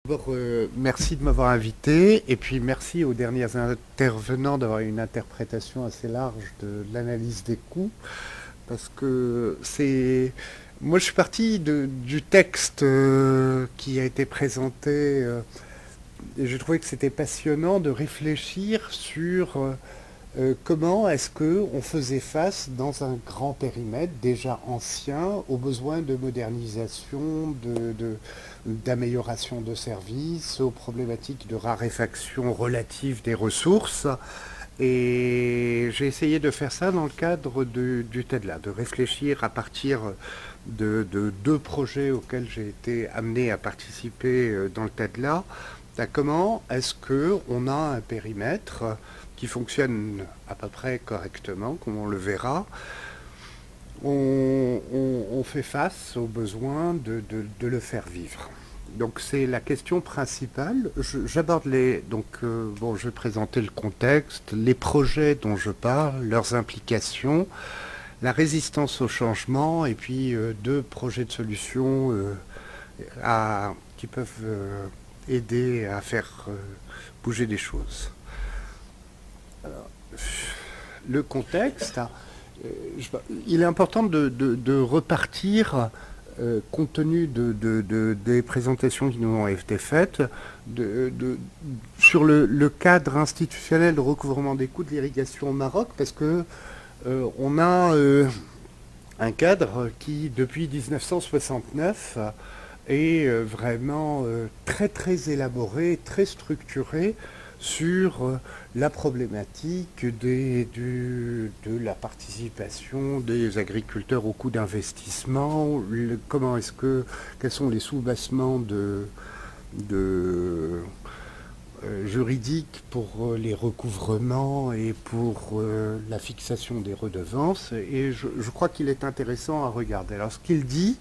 D'abord, merci de m'avoir invité et puis merci aux derniers intervenants d'avoir une interprétation assez large de l'analyse des coûts parce que c'est... Moi, je suis parti du texte qui a été présenté et j'ai trouvé que c'était passionnant de réfléchir sur comment est-ce qu'on faisait face dans un grand périmètre déjà ancien aux besoins de modernisation, d'amélioration de services, aux problématiques de raréfaction relative des ressources. Et j'ai essayé de faire ça dans le cadre du TEDLA, de réfléchir à partir de deux projets auxquels j'ai été amené à participer dans le TEDLA, à comment est-ce qu'on a un périmètre qui fonctionne à peu près correctement, comme on le verra. On fait face aux besoins de le faire vivre. Donc c'est la question principale. J'aborde les... Donc bon, je vais présenter le contexte, les projets dont je parle, leurs implications, la résistance au changement, et puis deux projets de solutions qui peuvent aider à faire bouger des choses. Alors, le contexte, il est important de repartir, compte tenu des présentations qui nous ont été faites, sur le cadre institutionnel de recouvrement des coûts de l'irrigation au Maroc, parce que on a un cadre qui, depuis 1969, est vraiment très très élaboré, très structuré sur la problématique de la participation des agriculteurs au coût d'investissement, quels sont les sous-bassements juridiques pour les recouvrements et pour la fixation des redevances. Et je crois qu'il est intéressant à regarder. Alors ce qu'il dit,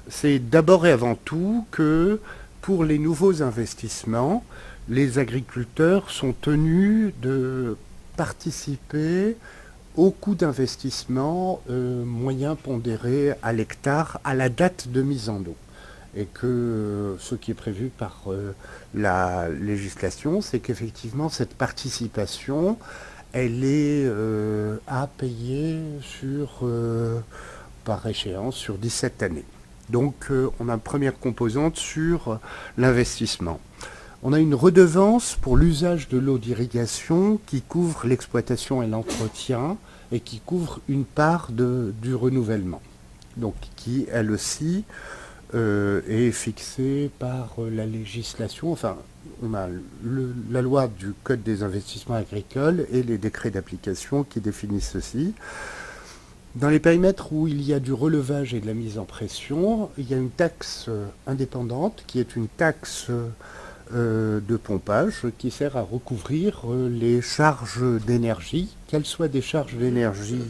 c'est d'abord et avant tout que pour les nouveaux investissements, les agriculteurs sont tenus de participer au coût d'investissement moyen pondéré à l'hectare à la date de mise en eau. Et que ce qui est prévu par la législation, c'est qu'effectivement cette participation, elle est à payer par échéance sur 17 années. Donc on a une première composante sur l'investissement. On a une redevance pour l'usage de l'eau d'irrigation qui couvre l'exploitation et l'entretien et qui couvre une part du renouvellement. Donc qui, elle aussi, est fixée par la législation. Enfin, on a la loi du Code des investissements agricoles et les décrets d'application qui définissent ceci. Dans les périmètres où il y a du relevage et de la mise en pression, il y a une taxe indépendante qui est une taxe de pompage qui sert à recouvrir les charges d'énergie, qu'elles soient des charges d'énergie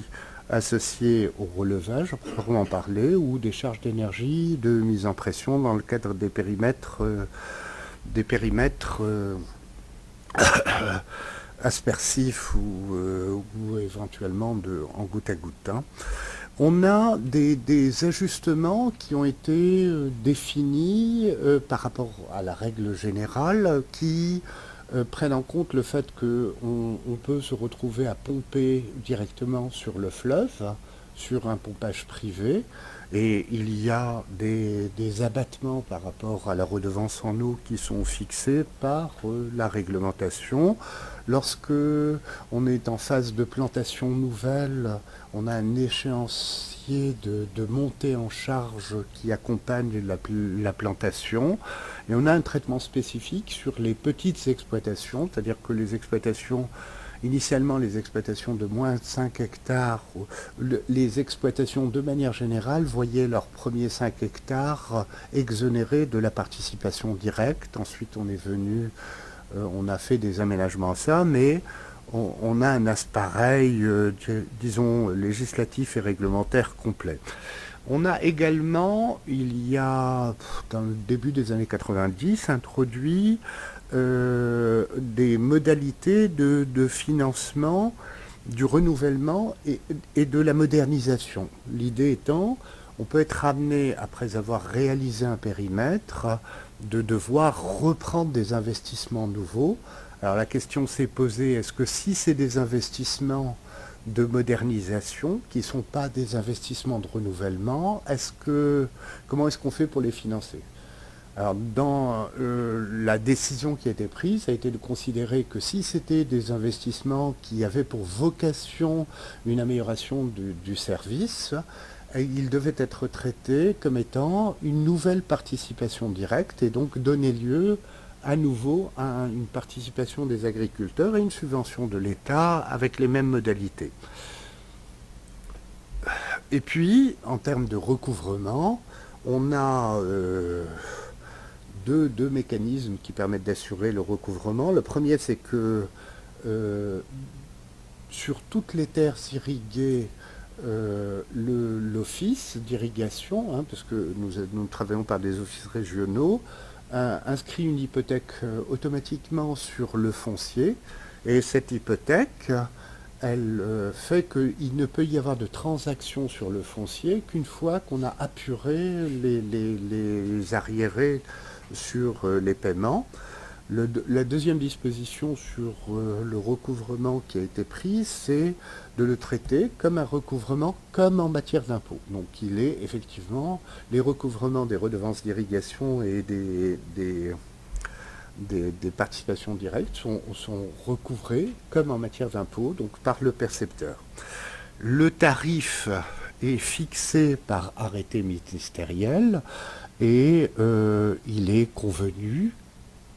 associées au relevage, pour en parler, ou des charges d'énergie de mise en pression dans le cadre des périmètres aspersifs ou éventuellement en goutte à goutte. On a des ajustements qui ont été définis par rapport à la règle générale qui prennent en compte le fait qu'on peut se retrouver à pomper directement sur le fleuve, sur un pompage privé, et il y a des abattements par rapport à la redevance en eau qui sont fixés par la réglementation. Lorsque on est en phase de plantation nouvelle, on a un échéancier de montée en charge qui accompagne la plantation. Et on a un traitement spécifique sur les petites exploitations, c'est-à-dire que initialement les exploitations de moins de 5 hectares, les exploitations de manière générale voyaient leurs premiers 5 hectares exonérés de la participation directe. Ensuite on a fait des aménagements à ça, mais on a un appareil, disons, législatif et réglementaire complet. On a également, dans le début des années 90, introduit des modalités de financement du renouvellement et de la modernisation. L'idée étant, on peut être amené, après avoir réalisé un périmètre, de devoir reprendre des investissements nouveaux. Alors la question s'est posée, est-ce que si c'est des investissements de modernisation qui ne sont pas des investissements de renouvellement, comment est-ce qu'on fait pour les financer? Alors, dans la décision qui a été prise, ça a été de considérer que si c'était des investissements qui avaient pour vocation une amélioration du service, ils devaient être traités comme étant une nouvelle participation directe et donc donner lieu à nouveau à une participation des agriculteurs et une subvention de l'État avec les mêmes modalités. Et puis, en termes de recouvrement, on a deux mécanismes qui permettent d'assurer le recouvrement. Le premier, c'est que sur toutes les terres irriguées, l'office d'irrigation, parce que nous travaillons par des offices régionaux, inscrit une hypothèque automatiquement sur le foncier. Et cette hypothèque, elle fait qu'il ne peut y avoir de transaction sur le foncier qu'une fois qu'on a apuré les arriérés sur les paiements. La deuxième disposition sur le recouvrement qui a été prise, c'est de le traiter comme un recouvrement comme en matière d'impôt. Donc il est effectivement les recouvrements des redevances d'irrigation et des participations directes sont recouvrés comme en matière d'impôt, donc par le percepteur. Le tarif est fixé par arrêté ministériel et il est convenu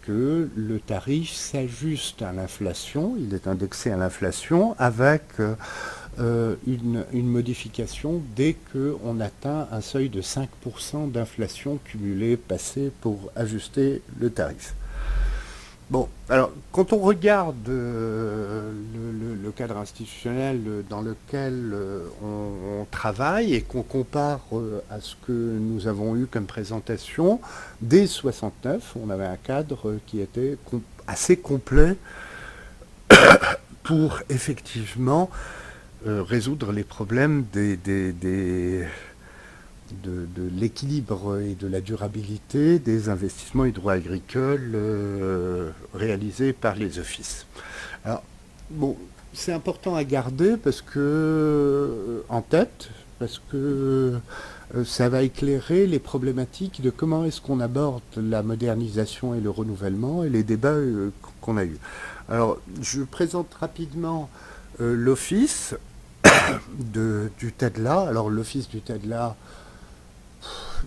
que le tarif s'ajuste à l'inflation, il est indexé à l'inflation avec une modification dès qu'on atteint un seuil de 5% d'inflation cumulée passée pour ajuster le tarif. Bon, alors quand on regarde le cadre institutionnel dans lequel on travaille et qu'on compare à ce que nous avons eu comme présentation, dès 69, on avait un cadre qui était assez complet pour effectivement résoudre les problèmes de l'équilibre et de la durabilité des investissements hydro-agricoles réalisés par les offices. Alors, bon, c'est important à garder en tête, parce que ça va éclairer les problématiques de comment est-ce qu'on aborde la modernisation et le renouvellement et les débats qu'on a eus. Alors, je présente rapidement l'office du TEDLA. Alors, l'office du TEDLA,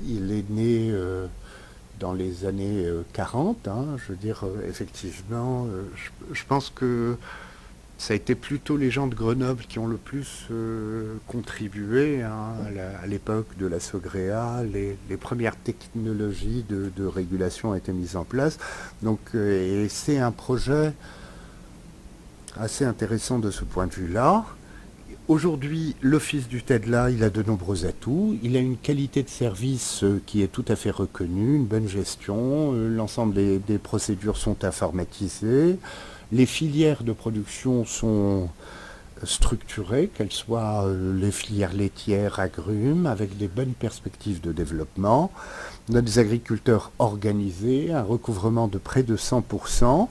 il est né dans les années 40, je veux dire, effectivement, je pense que ça a été plutôt les gens de Grenoble qui ont le plus contribué à l'époque de la SOGREA. Les premières technologies de régulation ont été mises en place. Donc, et c'est un projet assez intéressant de ce point de vue-là. Aujourd'hui, l'office du TEDLA, il a de nombreux atouts. Il a une qualité de service qui est tout à fait reconnue, une bonne gestion. L'ensemble des procédures sont informatisées. Les filières de production sont structurées, qu'elles soient les filières laitières, agrumes, avec des bonnes perspectives de développement. On a des agriculteurs organisés, un recouvrement de près de 100%.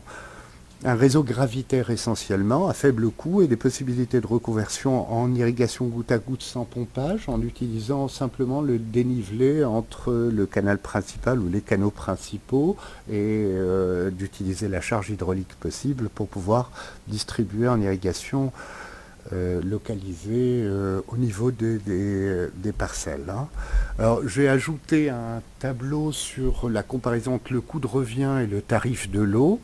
Un réseau gravitaire essentiellement, à faible coût et des possibilités de reconversion en irrigation goutte à goutte sans pompage, en utilisant simplement le dénivelé entre le canal principal ou les canaux principaux et d'utiliser la charge hydraulique possible pour pouvoir distribuer en irrigation localisée au niveau des parcelles. Alors j'ai ajouté un tableau sur la comparaison entre le coût de revient et le tarif de l'eau.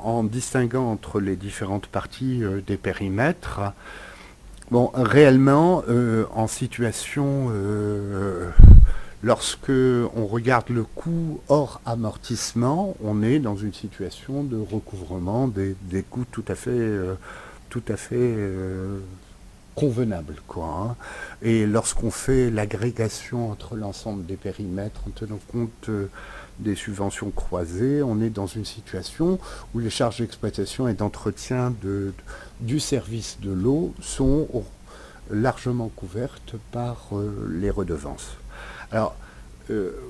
En distinguant entre les différentes parties des périmètres. Bon, réellement, en situation, lorsque on regarde le coût hors amortissement, on est dans une situation de recouvrement des coûts tout à fait convenable, quoi. Et lorsqu'on fait l'agrégation entre l'ensemble des périmètres en tenant compte des subventions croisées, on est dans une situation où les charges d'exploitation et d'entretien du service de l'eau sont largement couvertes par les redevances. Alors,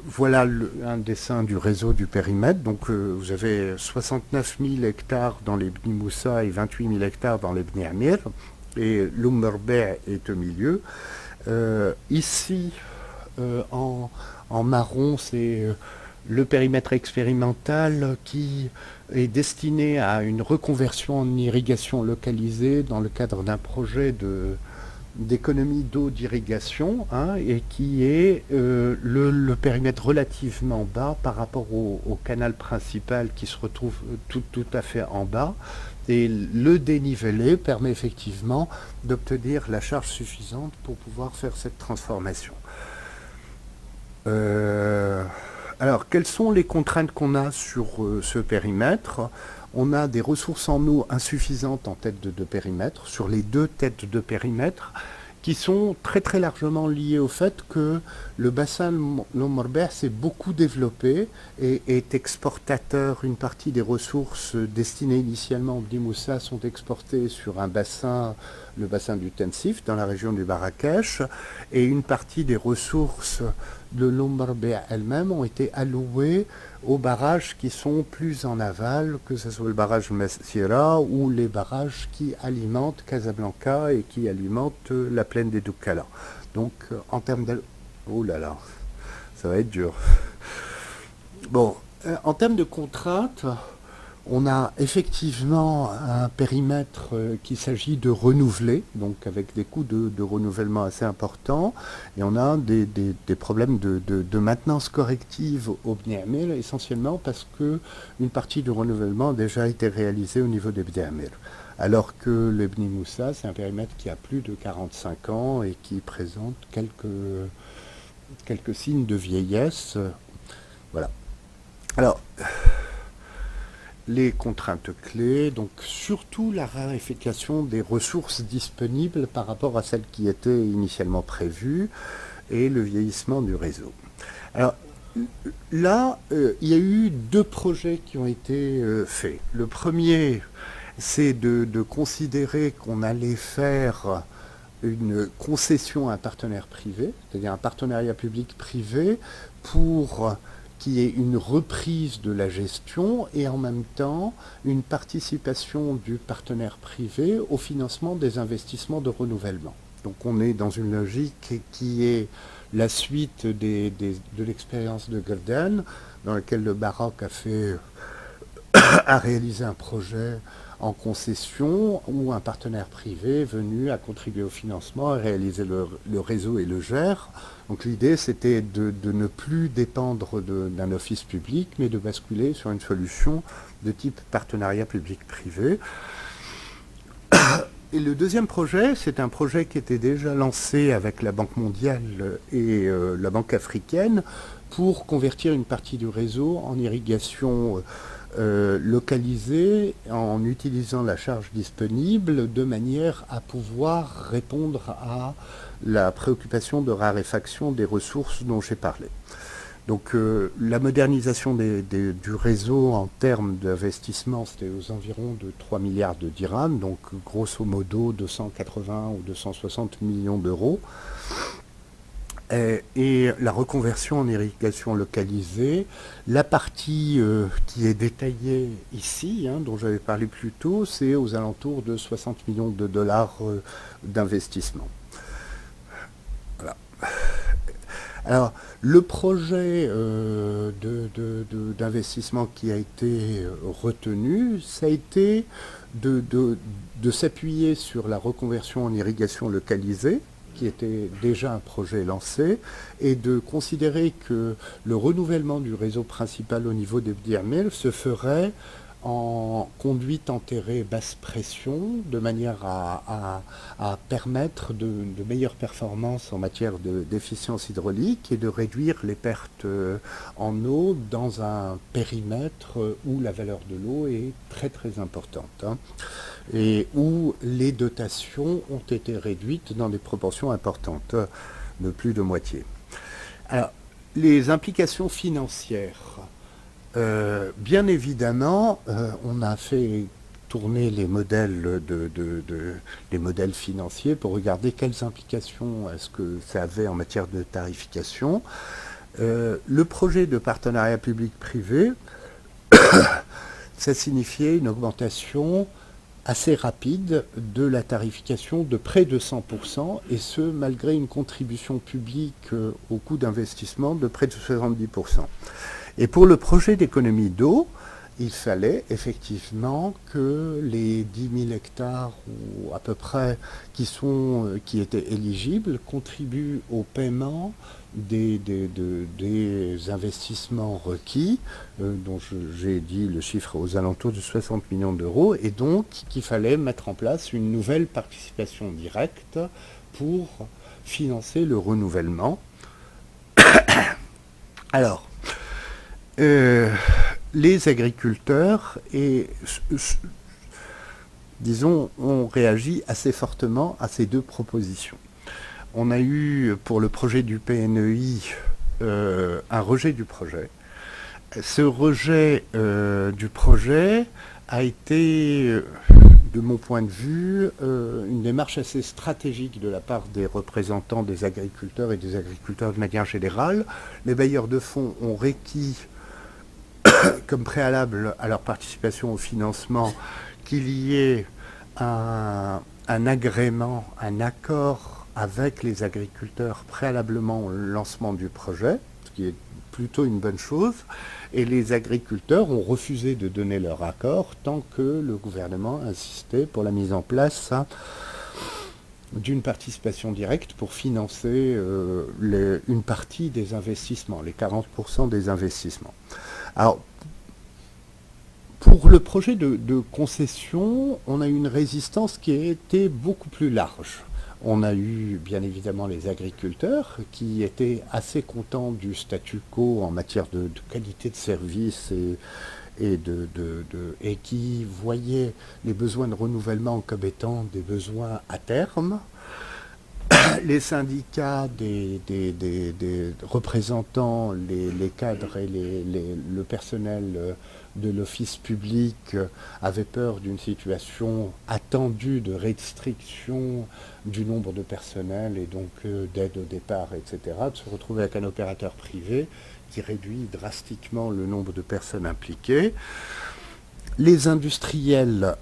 voilà un dessin du réseau du périmètre. Donc vous avez 69 000 hectares dans les Bni Moussa et 28 000 hectares dans les Bni Amir. Et l'Oummerbe est au milieu. Ici, en marron, c'est le périmètre expérimental qui est destiné à une reconversion en irrigation localisée dans le cadre d'un projet d'économie d'eau d'irrigation, hein, et qui est le périmètre relativement bas par rapport au canal principal qui se retrouve tout à fait en bas. Et le dénivelé permet effectivement d'obtenir la charge suffisante pour pouvoir faire cette transformation. Alors, quelles sont les contraintes qu'on a sur ce périmètre? On a des ressources en eau insuffisantes en tête de périmètre, sur les 2 têtes de périmètre, qui sont très très largement liées au fait que le bassin Lomorber s'est beaucoup développé et est exportateur. Une partie des ressources destinées initialement au Bni Moussa sont exportées sur un bassin, le bassin du Tensif, dans la région du Marrakech, et une partie des ressources de Lomorber elle-même ont été allouées aux barrages qui sont plus en aval, que ce soit le barrage Messira ou les barrages qui alimentent Casablanca et qui alimentent la plaine des Doukala. Donc en termes de... Oh là là, ça va être dur. Bon, en termes de contraintes, on a effectivement un périmètre qu'il s'agit de renouveler, donc avec des coûts de renouvellement assez importants, et on a des problèmes de maintenance corrective au Bni Amir, essentiellement parce que une partie du renouvellement a déjà été réalisée au niveau des Bni Amir. Alors que le Bni Moussa, c'est un périmètre qui a plus de 45 ans et qui présente quelques signes de vieillesse. Voilà. Alors, les contraintes clés, donc surtout la raréfaction des ressources disponibles par rapport à celles qui étaient initialement prévues et le vieillissement du réseau. Alors là, il y a eu 2 projets qui ont été faits. Le premier, c'est de considérer qu'on allait faire une concession à un partenaire privé, c'est-à-dire un partenariat public-privé pour qu'il y ait une reprise de la gestion et en même temps une participation du partenaire privé au financement des investissements de renouvellement. Donc on est dans une logique qui est la suite de l'expérience de Golden, dans laquelle le Baroque a réalisé un projet en concession où un partenaire privé est venu à contribuer au financement, à réaliser le réseau et le gère. Donc l'idée c'était de ne plus dépendre d'un office public, mais de basculer sur une solution de type partenariat public-privé. Et le deuxième projet, c'est un projet qui était déjà lancé avec la Banque mondiale et la Banque africaine pour convertir une partie du réseau en irrigation localisée en utilisant la charge disponible de manière à pouvoir répondre à la préoccupation de raréfaction des ressources dont j'ai parlé. Donc la modernisation du réseau en termes d'investissement, c'était aux environs de 3 milliards de dirhams, donc grosso modo 280 ou 260 millions d'euros. Et la reconversion en irrigation localisée, la partie qui est détaillée ici, hein, dont j'avais parlé plus tôt, c'est aux alentours de 60 millions de dollars d'investissement. Voilà. Alors, le projet d'investissement qui a été retenu, ça a été de s'appuyer sur la reconversion en irrigation localisée, qui était déjà un projet lancé, et de considérer que le renouvellement du réseau principal au niveau des Bni Amir se ferait en conduite enterrée basse pression, de manière à permettre de meilleures performances en matière d'efficience hydraulique et de réduire les pertes en eau dans un périmètre où la valeur de l'eau est très très importante, hein, et où les dotations ont été réduites dans des proportions importantes, de plus de moitié. Alors, les implications financières. Bien évidemment, on a fait tourner les modèles, les modèles financiers pour regarder quelles implications est-ce que ça avait en matière de tarification. Le projet de partenariat public-privé, ça signifiait une augmentation assez rapide de la tarification de près de 100%, et ce, malgré une contribution publique au coût d'investissement de près de 70%. Et pour le projet d'économie d'eau, il fallait effectivement que les 10 000 hectares ou à peu près qui étaient éligibles contribuent au paiement des investissements requis, dont j'ai dit le chiffre aux alentours de 60 millions d'euros, et donc qu'il fallait mettre en place une nouvelle participation directe pour financer le renouvellement. Alors, les agriculteurs disons, ont réagi assez fortement à ces deux propositions. On a eu, pour le projet du PNEI, un rejet du projet. Ce rejet du projet a été, de mon point de vue, une démarche assez stratégique de la part des représentants des agriculteurs et des agriculteurs de manière générale. Les bailleurs de fonds ont requis comme préalable à leur participation au financement qu'il y ait un agrément, un accord avec les agriculteurs préalablement au lancement du projet, ce qui est plutôt une bonne chose, et les agriculteurs ont refusé de donner leur accord tant que le gouvernement insistait pour la mise en place d'une participation directe pour financer une partie des investissements, les 40% des investissements. Alors, pour le projet de concession, on a eu une résistance qui a été beaucoup plus large. On a eu bien évidemment les agriculteurs qui étaient assez contents du statu quo en matière de qualité de service et qui voyaient les besoins de renouvellement comme étant des besoins à terme. Les syndicats des représentants, les cadres et le personnel de l'office public avaient peur d'une situation attendue de restriction du nombre de personnel et donc d'aide au départ, etc., de se retrouver avec un opérateur privé qui réduit drastiquement le nombre de personnes impliquées. Les industriels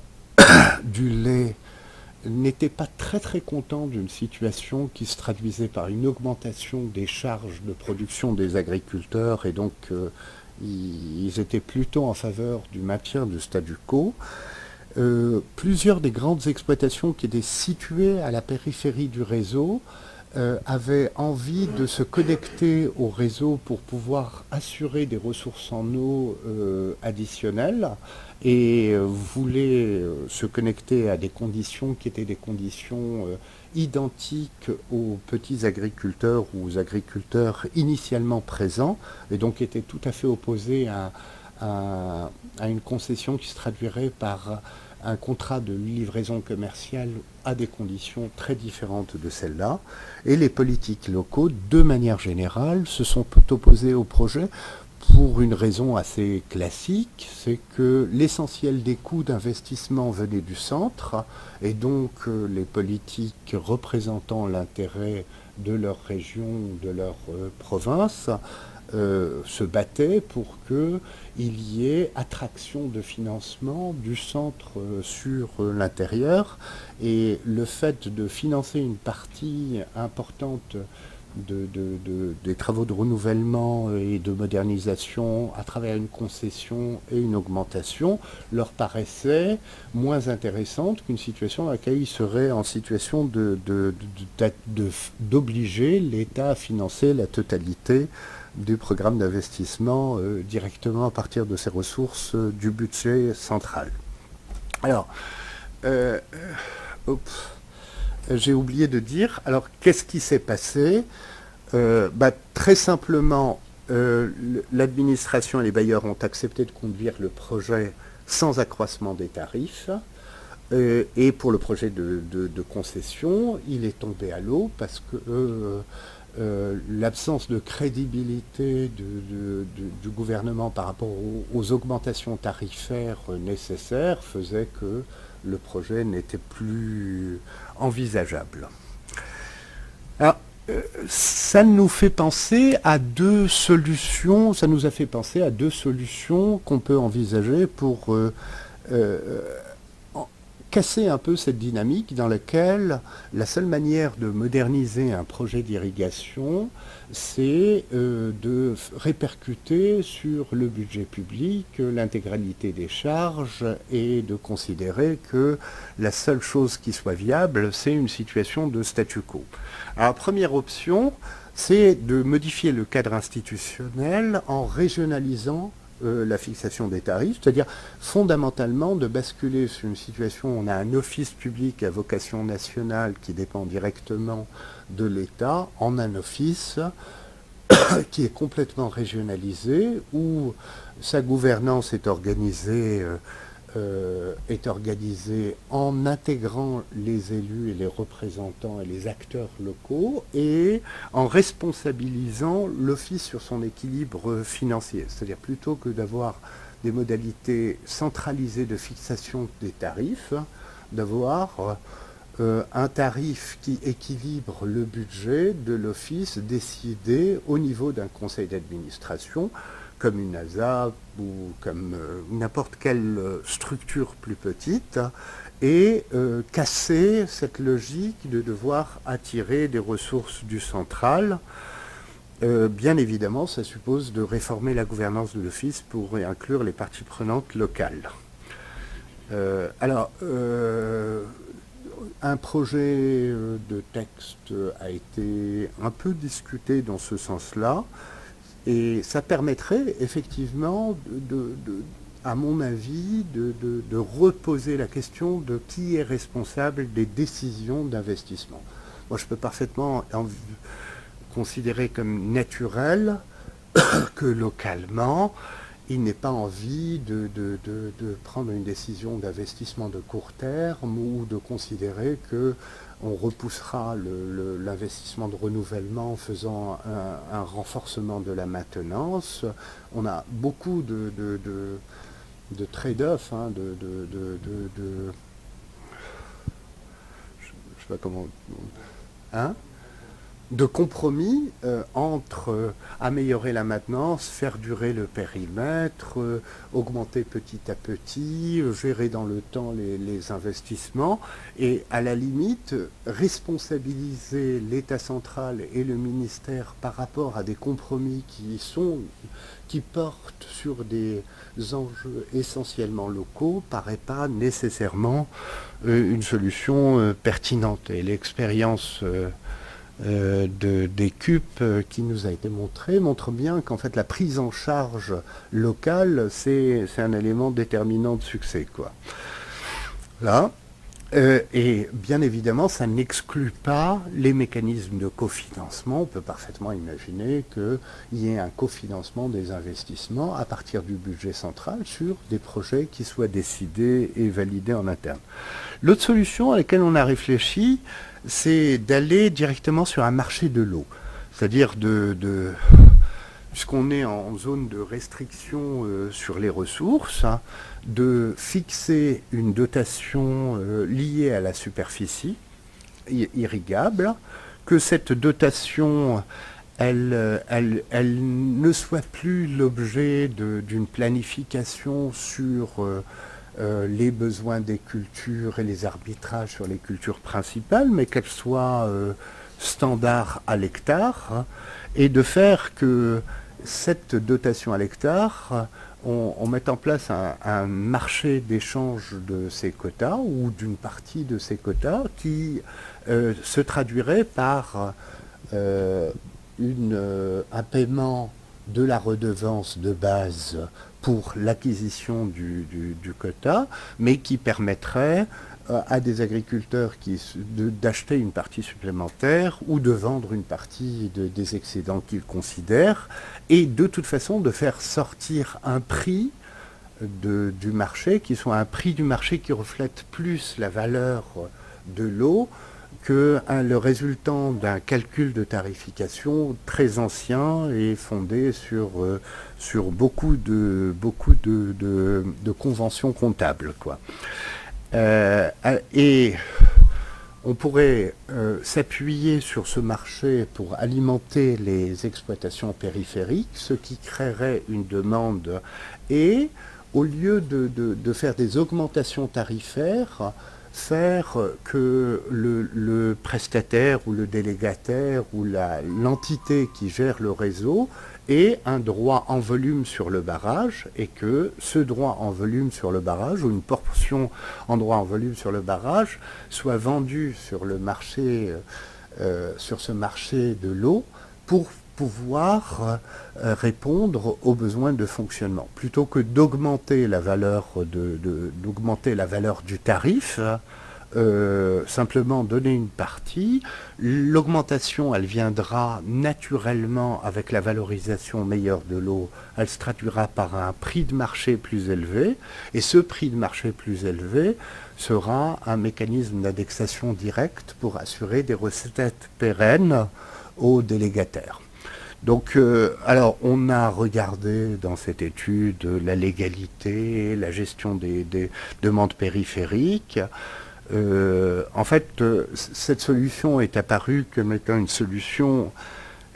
du lait n'étaient pas très très contents d'une situation qui se traduisait par une augmentation des charges de production des agriculteurs, et donc ils étaient plutôt en faveur du maintien du statu quo. Plusieurs des grandes exploitations qui étaient situées à la périphérie du réseau avaient envie de se connecter au réseau pour pouvoir assurer des ressources en eau additionnelles, et voulaient se connecter à des conditions qui étaient des conditions identiques aux petits agriculteurs ou aux agriculteurs initialement présents, et donc étaient tout à fait opposés à une concession qui se traduirait par un contrat de livraison commerciale à des conditions très différentes de celles-là. Et les politiques locaux, de manière générale, se sont opposés au projet pour une raison assez classique, c'est que l'essentiel des coûts d'investissement venait du centre, et donc les politiques représentant l'intérêt de leur région ou de leur province se battaient pour qu'il y ait attraction de financement du centre sur l'intérieur, et le fait de financer une partie importante des travaux de renouvellement et de modernisation à travers une concession et une augmentation leur paraissait moins intéressante qu'une situation dans laquelle ils seraient en situation d'obliger l'État à financer la totalité du programme d'investissement directement à partir de ses ressources du budget central. Alors, j'ai oublié de dire, alors qu'est-ce qui s'est passé ? Très simplement, l'administration et les bailleurs ont accepté de conduire le projet sans accroissement des tarifs, et pour le projet de concession, il est tombé à l'eau parce que l'absence de crédibilité du gouvernement par rapport aux augmentations tarifaires nécessaires faisait que le projet n'était plus envisageable. Alors, Ça nous fait penser à deux solutions, ça nous a fait penser à deux solutions qu'on peut envisager pour euh, casser un peu cette dynamique dans laquelle la seule manière de moderniser un projet d'irrigation, c'est de répercuter sur le budget public l'intégralité des charges et de considérer que la seule chose qui soit viable, c'est une situation de statu quo. Alors, première option, c'est de modifier le cadre institutionnel en régionalisant la fixation des tarifs, c'est-à-dire fondamentalement de basculer sur une situation où on a un office public à vocation nationale qui dépend directement de l'État en un office qui est complètement régionalisé, où sa gouvernance est organisée en intégrant les élus et les représentants et les acteurs locaux et en responsabilisant l'office sur son équilibre financier. C'est-à-dire plutôt que d'avoir des modalités centralisées de fixation des tarifs, d'avoir un tarif qui équilibre le budget de l'office décidé au niveau d'un conseil d'administration, comme une ASA ou comme n'importe quelle structure plus petite, et casser cette logique de devoir attirer des ressources du central. Bien évidemment, ça suppose de réformer la gouvernance de l'office pour y inclure les parties prenantes locales. Un projet de texte a été un peu discuté dans ce sens-là, et ça permettrait effectivement, à mon avis, de reposer la question de qui est responsable des décisions d'investissement. Moi, je peux parfaitement considérer comme naturel que localement, il n'est pas envie de prendre une décision d'investissement de court terme ou de considérer qu'on repoussera l'investissement de renouvellement en faisant un renforcement de la maintenance. On a beaucoup de trade-off, hein, je sais pas comment... Hein, de compromis entre améliorer la maintenance, faire durer le périmètre, augmenter petit à petit, gérer dans le temps les investissements et à la limite responsabiliser l'État central et le ministère par rapport à des compromis qui portent sur des enjeux essentiellement locaux paraît pas nécessairement une solution pertinente. Et l'expérience des CUP qui nous a été montré montre bien qu'en fait la prise en charge locale c'est un élément déterminant de succès, quoi. Là. Et bien évidemment, ça n'exclut pas les mécanismes de cofinancement. On peut parfaitement imaginer qu'il y ait un cofinancement des investissements à partir du budget central sur des projets qui soient décidés et validés en interne. L'autre solution à laquelle on a réfléchi, c'est d'aller directement sur un marché de l'eau. C'est-à-dire puisqu'on est en zone de restriction sur les ressources, hein, de fixer une dotation liée à la superficie irrigable, que cette dotation, elle ne soit plus l'objet d'une planification sur les besoins des cultures et les arbitrages sur les cultures principales, mais qu'elle soit standard à l'hectare, hein, et de faire que cette dotation à l'hectare, on met en place un marché d'échange de ces quotas ou d'une partie de ces quotas qui se traduirait par un paiement de la redevance de base pour l'acquisition du quota, mais qui permettrait à des agriculteurs d'acheter une partie supplémentaire ou de vendre une partie des excédents qu'ils considèrent, et de toute façon de faire sortir un prix du marché qui soit un prix du marché qui reflète plus la valeur de l'eau que le résultant d'un calcul de tarification très ancien et fondé sur beaucoup de conventions comptables, quoi. Et on pourrait s'appuyer sur ce marché pour alimenter les exploitations périphériques, ce qui créerait une demande et au lieu de faire des augmentations tarifaires, faire que le prestataire ou le délégataire ou l'entité qui gère le réseau ait un droit en volume sur le barrage et que ce droit en volume sur le barrage ou une portion en droit en volume sur le barrage soit vendu sur le marché, sur ce marché de l'eau pour pouvoir répondre aux besoins de fonctionnement. Plutôt que d'augmenter la valeur d'augmenter la valeur du tarif, simplement donner une partie. L'augmentation, elle viendra naturellement avec la valorisation meilleure de l'eau. Elle se traduira par un prix de marché plus élevé. Et ce prix de marché plus élevé sera un mécanisme d'indexation directe pour assurer des recettes pérennes aux délégataires. Donc, alors, on a regardé dans cette étude la légalité, la gestion des demandes périphériques. En fait, cette solution est apparue comme étant une solution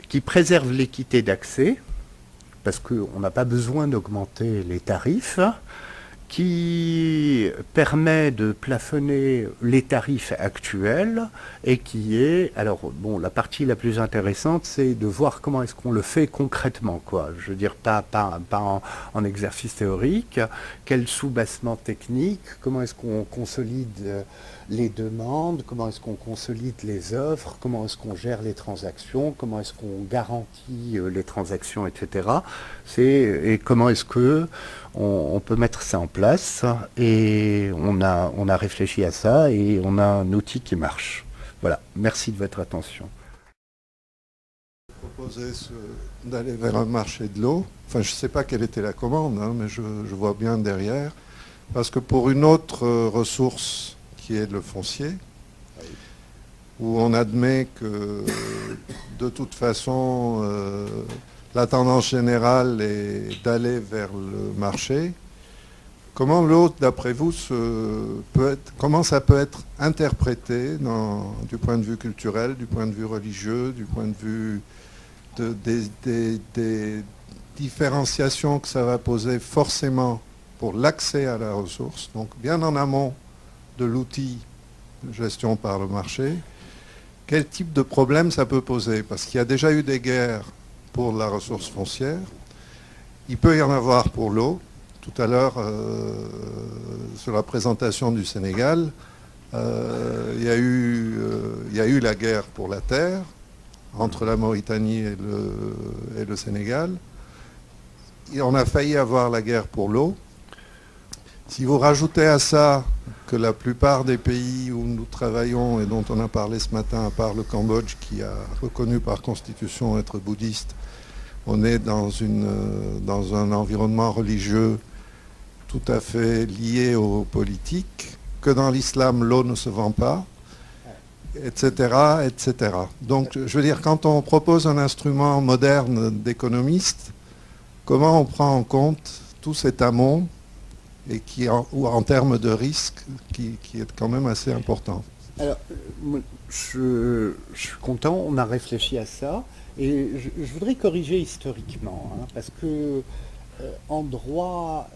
qui préserve l'équité d'accès, parce qu'on n'a pas besoin d'augmenter les tarifs, qui permet de plafonner les tarifs actuels et qui est, alors bon, la partie la plus intéressante, c'est de voir comment est-ce qu'on le fait concrètement, quoi. Je veux dire, pas en exercice théorique, quel soubassement technique, comment est-ce qu'on consolide les demandes, comment est-ce qu'on consolide les offres, comment est-ce qu'on gère les transactions, comment est-ce qu'on garantit les transactions, etc. Et comment est-ce que on peut mettre ça en place, et on a réfléchi à ça et on a un outil qui marche. Voilà, merci de votre attention. Proposer d'aller vers un marché de l'eau. Enfin, je ne sais pas quelle était la commande, hein, mais je vois bien derrière. Parce que pour une autre ressource qui est le foncier, où on admet que de toute façon la tendance générale est d'aller vers le marché, comment l'eau, d'après vous, comment ça peut être interprété du point de vue culturel, du point de vue religieux, du point de vue des différenciations que ça va poser forcément pour l'accès à la ressource, donc bien en amont de l'outil de gestion par le marché, quel type de problème ça peut poser? Parce qu'il y a déjà eu des guerres pour la ressource foncière, il peut y en avoir pour l'eau. Tout à l'heure, sur la présentation du Sénégal, il y a eu la guerre pour la terre entre la Mauritanie et le Sénégal. Et on a failli avoir la guerre pour l'eau. Si vous rajoutez à ça que la plupart des pays où nous travaillons et dont on a parlé ce matin, à part le Cambodge qui a reconnu par constitution être bouddhiste, on est dans un environnement religieux tout à fait lié aux politiques, que dans l'islam l'eau ne se vend pas, etc., etc. Donc je veux dire, quand on propose un instrument moderne d'économiste, comment on prend en compte tout cet amont et ou en termes de risque qui est quand même assez important. Alors, je suis content, on a réfléchi à ça, et je voudrais corriger historiquement, hein, parce que en droit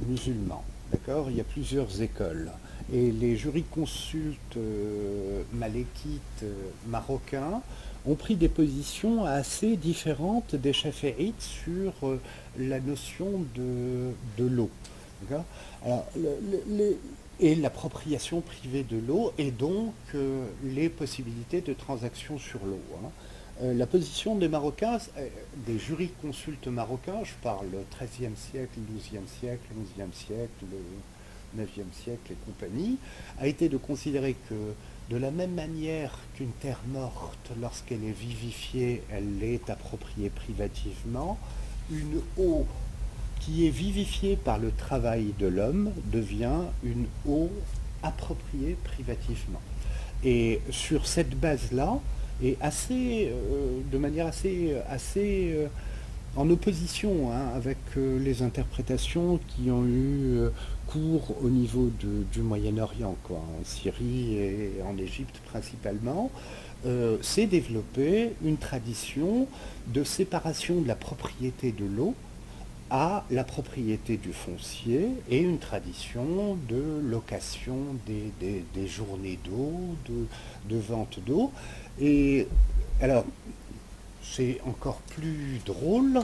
musulman, d'accord, il y a plusieurs écoles, et les jurisconsultes malékites marocains ont pris des positions assez différentes des chaféites sur la notion de l'eau. Alors, et l'appropriation privée de l'eau et donc les possibilités de transactions sur l'eau. Hein. La position des Marocains, des jurisconsultes marocains, je parle 13e siècle, 12e siècle, 11e siècle, le 9e siècle et compagnie, a été de considérer que de la même manière qu'une terre morte, lorsqu'elle est vivifiée, elle est appropriée privativement, une eau qui est vivifiée par le travail de l'homme devient une eau appropriée privativement. Et sur cette base-là, et de manière assez en opposition avec les interprétations qui ont eu cours au niveau du Moyen-Orient, quoi, en Syrie et en Égypte principalement, s'est développée une tradition de séparation de la propriété de l'eau à la propriété du foncier et une tradition de location des journées d'eau, de vente d'eau. Et alors, c'est encore plus drôle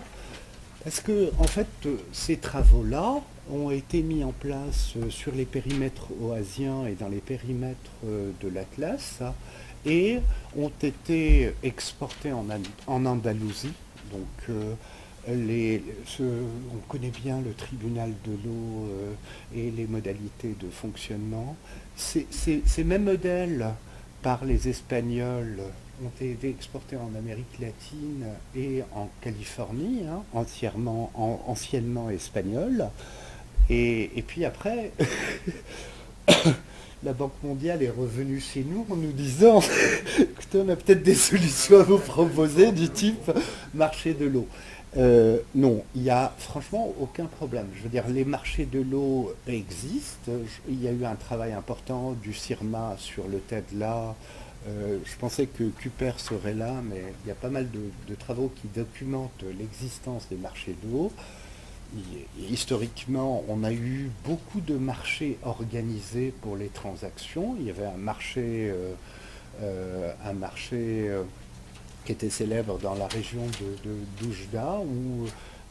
parce que, en fait, ces travaux-là ont été mis en place sur les périmètres oasiens et dans les périmètres de l'Atlas et ont été exportés en Andalousie. Donc, on connaît bien le tribunal de l'eau et les modalités de fonctionnement. Ces mêmes modèles par les Espagnols ont été exportés en Amérique latine et en Californie, anciennement espagnol. Et puis après, la Banque mondiale est revenue chez nous en nous disant écoutez, on a peut-être des solutions à vous proposer du type marché de l'eau. Non, il n'y a franchement aucun problème. Je veux dire, les marchés de l'eau existent. Il y a eu un travail important du CIRMA sur le TEDLA. Je pensais que Cooper serait là, mais il y a pas mal de travaux qui documentent l'existence des marchés de l'eau. Historiquement, on a eu beaucoup de marchés organisés pour les transactions. Il y avait un marché qui était célèbre dans la région de d'Oujda, où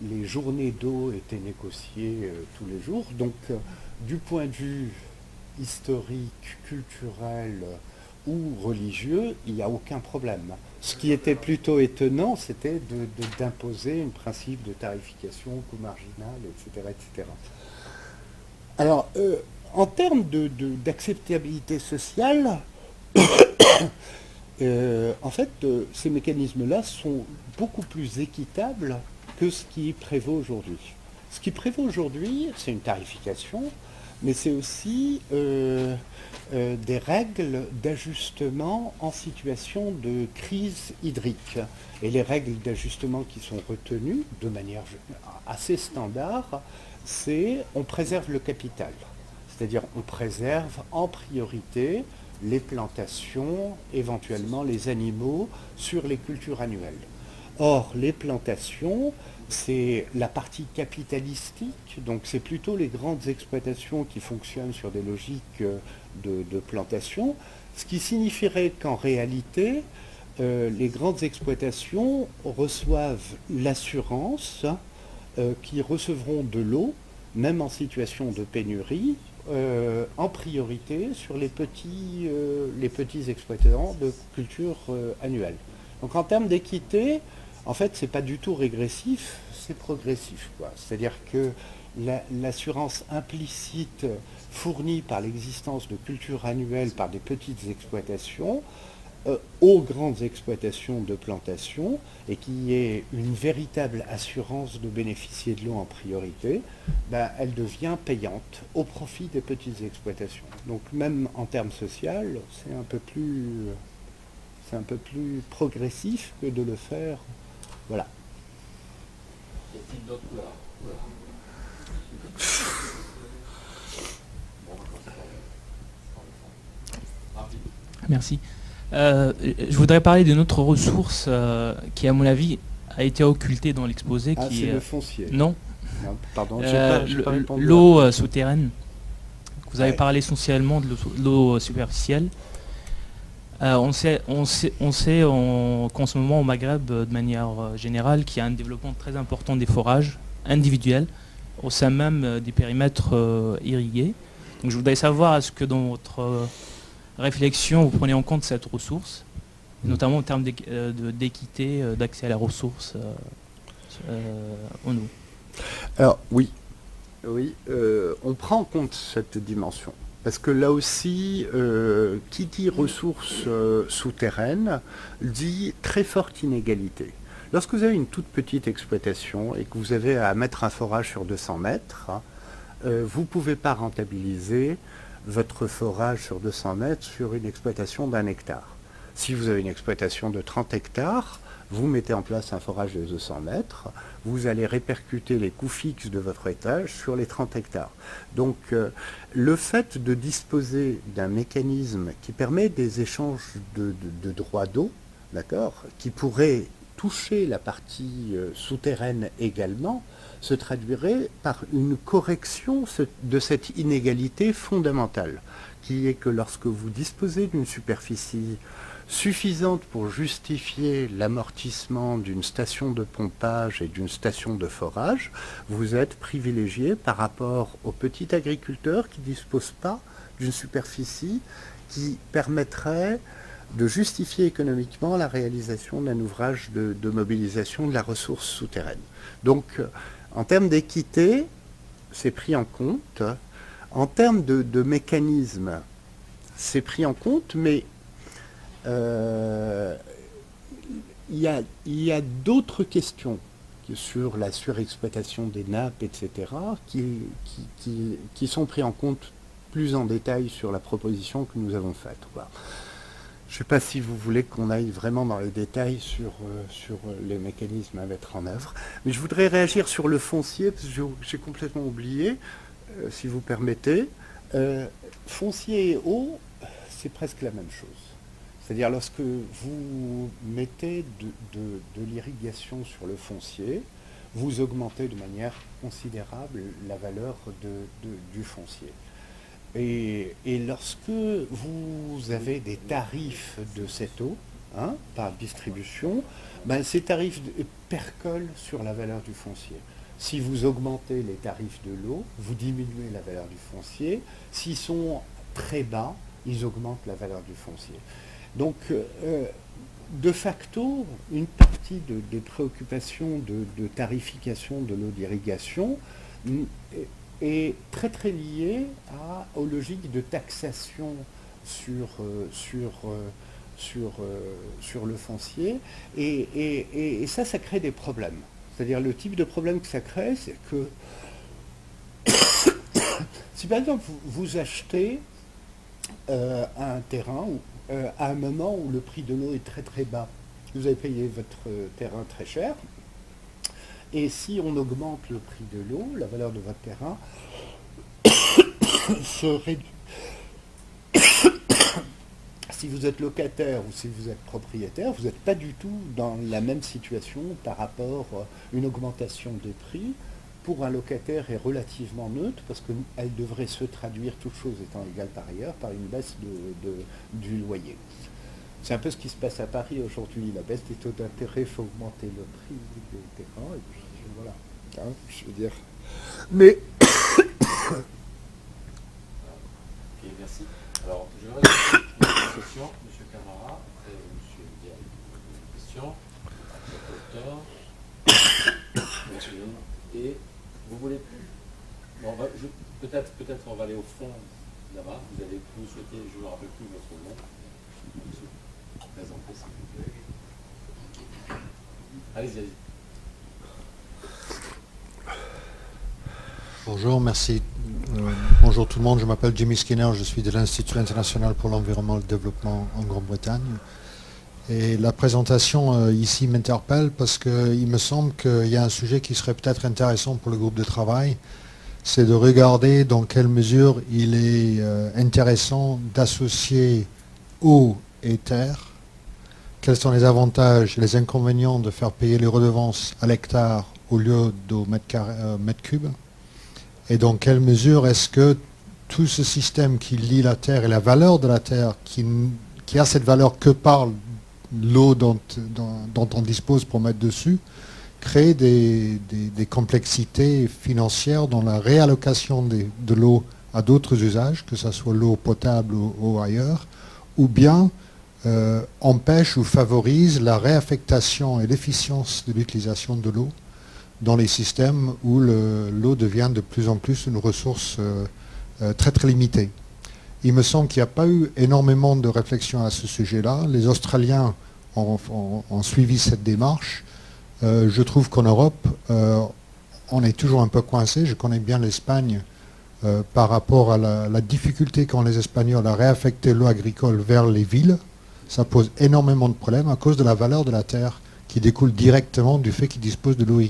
les journées d'eau étaient négociées tous les jours. Donc, du point de vue historique, culturel ou religieux, il n'y a aucun problème. Ce qui était plutôt étonnant, c'était d'imposer un principe de tarification, coût marginal, etc. etc. Alors, en termes d'acceptabilité sociale, en fait, ces mécanismes-là sont beaucoup plus équitables que ce qui prévaut aujourd'hui. Ce qui prévaut aujourd'hui, c'est une tarification, mais c'est aussi des règles d'ajustement en situation de crise hydrique. Et les règles d'ajustement qui sont retenues de manière assez standard, c'est on préserve le capital. C'est-à-dire on préserve en priorité les plantations, éventuellement les animaux, sur les cultures annuelles. Or, les plantations, c'est la partie capitalistique, donc c'est plutôt les grandes exploitations qui fonctionnent sur des logiques de plantation, ce qui signifierait qu'en réalité, les grandes exploitations reçoivent l'assurance qu'ils recevront de l'eau, même en situation de pénurie, en priorité sur les petits exploitants de culture annuelle. Donc en termes d'équité, en fait, c'est pas du tout régressif, c'est progressif, quoi. C'est-à-dire que l'assurance implicite fournie par l'existence de cultures annuelles par des petites exploitations aux grandes exploitations de plantation et qui est une véritable assurance de bénéficier de l'eau en priorité, ben, elle devient payante au profit des petites exploitations. Donc même en termes sociaux, c'est un peu plus progressif que de le faire. Voilà. Merci. Je voudrais parler d'une autre ressource qui, à mon avis, a été occultée dans l'exposé. C'est le foncier. Non. Non, pardon, j'ai pas répondu. L'eau souterraine. Vous avez parlé essentiellement de l'eau superficielle. On sait qu'en ce moment au Maghreb, de manière générale, qu'il y a un développement très important des forages individuels au sein même des périmètres irrigués. Donc je voudrais savoir, est-ce que dans votre réflexion, vous prenez en compte cette ressource, notamment en termes d'équité, d'accès à la ressource en eau? Alors oui, on prend en compte cette dimension. Parce que là aussi, qui dit ressources souterraines dit très forte inégalité. Lorsque vous avez une toute petite exploitation et que vous avez à mettre un forage sur 200 mètres, vous ne pouvez pas rentabiliser votre forage sur 200 mètres sur une exploitation d'1 hectare. Si vous avez une exploitation de 30 hectares, vous mettez en place un forage de 200 mètres, vous allez répercuter les coûts fixes de votre étage sur les 30 hectares. Donc le fait de disposer d'un mécanisme qui permet des échanges de droits d'eau, d'accord, qui pourrait toucher la partie souterraine également, se traduirait par une correction de cette inégalité fondamentale, qui est que lorsque vous disposez d'une superficie suffisante pour justifier l'amortissement d'une station de pompage et d'une station de forage, vous êtes privilégié par rapport aux petits agriculteurs qui ne disposent pas d'une superficie qui permettrait de justifier économiquement la réalisation d'un ouvrage de mobilisation de la ressource souterraine. Donc, en termes d'équité, c'est pris en compte. En termes de mécanisme, c'est pris en compte, mais il y a d'autres questions sur la surexploitation des nappes, etc., qui sont pris en compte plus en détail sur la proposition que nous avons faite. Voilà. Je ne sais pas si vous voulez qu'on aille vraiment dans les détails sur les mécanismes à mettre en œuvre, mais je voudrais réagir sur le foncier, parce que j'ai complètement oublié, si vous permettez. Foncier et eau, c'est presque la même chose. C'est-à-dire lorsque vous mettez de l'irrigation sur le foncier, vous augmentez de manière considérable la valeur du foncier. Et lorsque vous avez des tarifs de cette eau, par distribution, ces tarifs percolent sur la valeur du foncier. Si vous augmentez les tarifs de l'eau, vous diminuez la valeur du foncier. S'ils sont très bas, ils augmentent la valeur du foncier. Donc, de facto, une partie des préoccupations de tarification de l'eau d'irrigation est très très liée aux logiques de taxation sur le foncier. Et ça crée des problèmes. C'est-à-dire le type de problème que ça crée, c'est que si par exemple vous achetez un terrain à un moment où le prix de l'eau est très très bas, vous avez payé votre terrain très cher, et si on augmente le prix de l'eau, la valeur de votre terrain se réduit. Si vous êtes locataire ou si vous êtes propriétaire, vous n'êtes pas du tout dans la même situation par rapport à une augmentation des prix. Pour un locataire est relativement neutre parce qu'elle devrait se traduire, toutes choses étant égales par ailleurs, par une baisse du loyer. C'est un peu ce qui se passe à Paris aujourd'hui. La baisse des taux d'intérêt fait augmenter le prix des terrains. Et puis voilà, je veux dire. Mais ok, merci. Alors, je vais rester une question, M. Camara, après M. Dial. Une question, après Docteur, et vous voulez. Bon, peut-être on va aller au fond là-bas. Vous souhaitez, je ne me rappelle plus votre nom. Présentez, s'il vous plaît. Allez-y. Bonjour, merci. Bonjour tout le monde, je m'appelle Jimmy Skinner, je suis de l'Institut international pour l'environnement et le développement en Grande-Bretagne. Et la présentation ici m'interpelle parce qu'il me semble qu'il y a un sujet qui serait peut-être intéressant pour le groupe de travail, c'est de regarder dans quelle mesure il est intéressant d'associer eau et terre, quels sont les avantages et les inconvénients de faire payer les redevances à l'hectare au lieu d'au mètre cube. Et dans quelle mesure est-ce que tout ce système qui lie la terre et la valeur de la terre, qui a cette valeur que par l'eau dont on dispose pour mettre dessus, crée des complexités financières dans la réallocation de l'eau à d'autres usages, que ce soit l'eau potable ou ailleurs, ou bien empêche ou favorise la réaffectation et l'efficience de l'utilisation de l'eau dans les systèmes où l'eau devient de plus en plus une ressource très très limitée. Il me semble qu'il n'y a pas eu énormément de réflexion à ce sujet-là. Les Australiens ont suivi cette démarche. Je trouve qu'en Europe, on est toujours un peu coincé. Je connais bien l'Espagne par rapport à la difficulté qu'ont les Espagnols à réaffecter l'eau agricole vers les villes. ça pose énormément de problèmes à cause de la valeur de la terre qui découle directement du fait qu'ils disposent de l'eau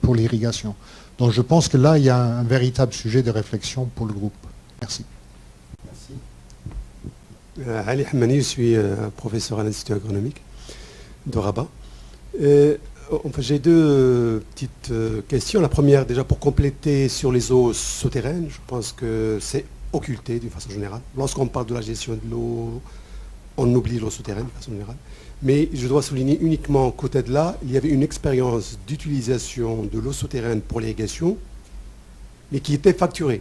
pour l'irrigation. Donc je pense que là, il y a un véritable sujet de réflexion pour le groupe. Merci. Merci. Ali Hamani, je suis professeur à l'Institut agronomique de Rabat. Enfin, j'ai deux petites questions. La première, déjà pour compléter sur les eaux souterraines, je pense que c'est occulté d'une façon générale. Lorsqu'on parle de la gestion de l'eau, on oublie l'eau souterraine d'une façon générale. Mais je dois souligner uniquement qu'au côté de là, il y avait une expérience d'utilisation de l'eau souterraine pour l'irrigation, mais qui était facturée.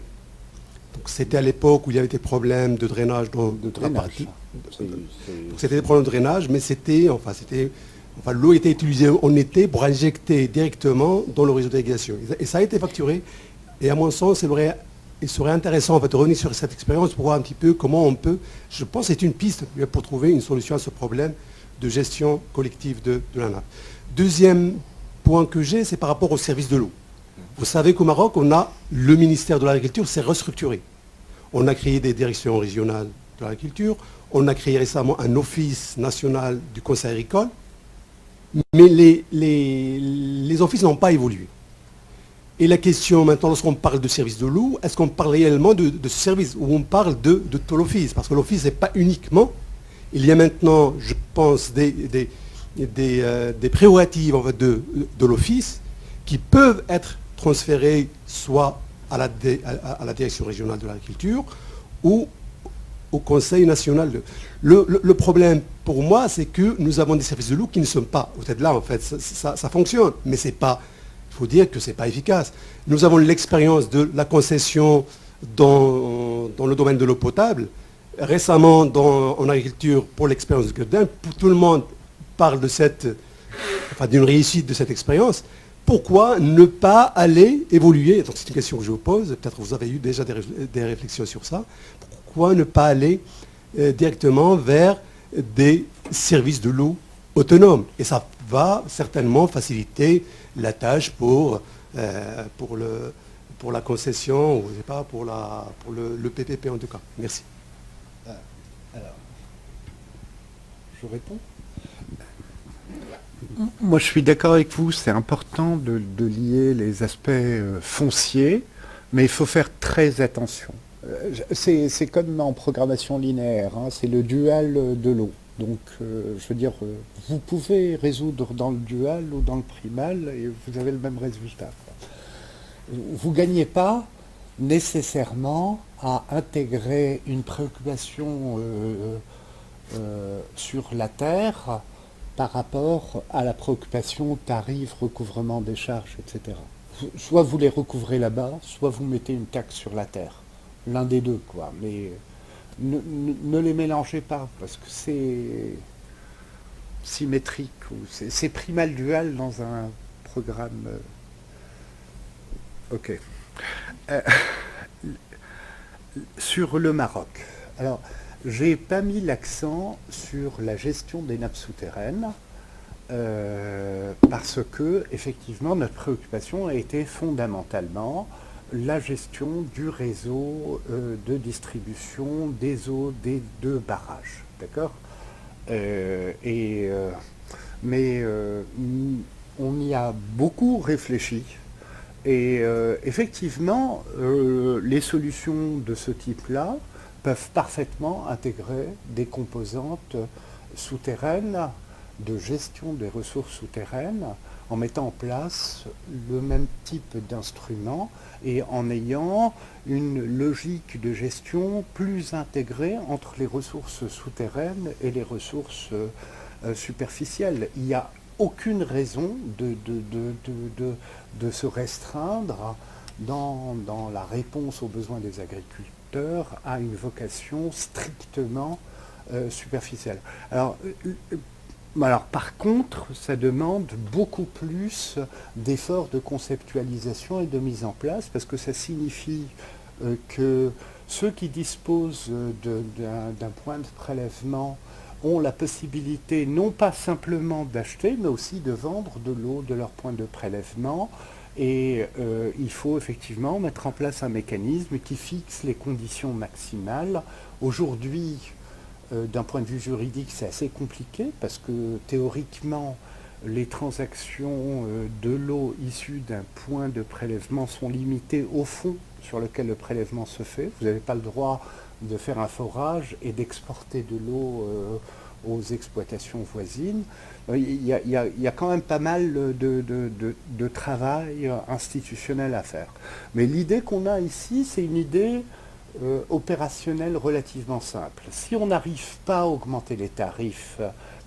Donc c'était à l'époque où il y avait des problèmes de drainage dans la partie. C'était des problèmes de drainage, mais l'eau était utilisée en été pour injecter directement dans le réseau d'irrigation. Et ça a été facturé. Et à mon sens, il serait intéressant en fait, de revenir sur cette expérience pour voir un petit peu comment on peut, je pense que c'est une piste pour trouver une solution à ce problème de gestion collective de la nappe. Deuxième point que j'ai, c'est par rapport au service de l'eau. Vous savez qu'au Maroc, on a le ministère de l'Agriculture s'est restructuré. On a créé des directions régionales de l'agriculture, on a créé récemment un office national du conseil agricole, mais les offices n'ont pas évolué. Et la question maintenant, lorsqu'on parle de service de l'eau, est-ce qu'on parle réellement de ce service ou on parle de tout l'office? Parce que l'office n'est pas uniquement, il y a maintenant, je pense, des prérogatives en fait, de l'office qui peuvent être transférées soit à la direction régionale de l'agriculture ou au Conseil national. Le problème pour moi, c'est que nous avons des services de l'eau qui ne sont pas, peut-être là en fait, ça fonctionne, mais c'est pas, il faut dire que ce n'est pas efficace. Nous avons l'expérience de la concession dans le domaine de l'eau potable. Récemment, en agriculture, pour l'expérience de Gurdin, tout le monde parle d'une réussite de cette expérience. Pourquoi ne pas aller évoluer? Donc c'est une question que je vous pose, peut-être que vous avez eu déjà des réflexions sur ça. Pourquoi ne pas aller directement vers des services de l'eau autonomes? Et ça va certainement faciliter la tâche pour la concession, ou je sais pas, pour le PPP en tout cas. Merci. Alors, je réponds. Moi, je suis d'accord avec vous, c'est important de lier les aspects fonciers, mais il faut faire très attention. C'est comme en programmation linéaire, hein, c'est le dual de l'eau. Donc, je veux dire, vous pouvez résoudre dans le dual ou dans le primal et vous avez le même résultat. Vous ne gagnez pas nécessairement à intégrer une préoccupation sur la terre par rapport à la préoccupation tarif, recouvrement des charges, etc. Soit vous les recouvrez là-bas, soit vous mettez une taxe sur la terre. L'un des deux, quoi. Mais ne les mélangez pas, parce que c'est symétrique, ou c'est primal dual dans un programme. Ok. Sur le Maroc. Alors, j'ai pas mis l'accent sur la gestion des nappes souterraines parce que, effectivement, notre préoccupation a été fondamentalement la gestion du réseau de distribution des eaux des deux barrages. D'accord? Mais on y a beaucoup réfléchi. Et effectivement, les solutions de ce type-là peuvent parfaitement intégrer des composantes souterraines de gestion des ressources souterraines en mettant en place le même type d'instrument et en ayant une logique de gestion plus intégrée entre les ressources souterraines et les ressources superficielles. Il n'y a aucune raison de se restreindre dans la réponse aux besoins des agriculteurs à une vocation strictement superficielle. Alors, par contre, ça demande beaucoup plus d'efforts de conceptualisation et de mise en place, parce que ça signifie que ceux qui disposent d'un point de prélèvement ont la possibilité non pas simplement d'acheter, mais aussi de vendre de l'eau de leur point de prélèvement. Et il faut effectivement mettre en place un mécanisme qui fixe les conditions maximales. Aujourd'hui, d'un point de vue juridique, c'est assez compliqué parce que théoriquement, les transactions de l'eau issues d'un point de prélèvement sont limitées au fond sur lequel le prélèvement se fait. Vous n'avez pas le droit de faire un forage et d'exporter de l'eau aux exploitations voisines. Il y a quand même pas mal de travail institutionnel à faire. Mais l'idée qu'on a ici, c'est une idée opérationnelle relativement simple. Si on n'arrive pas à augmenter les tarifs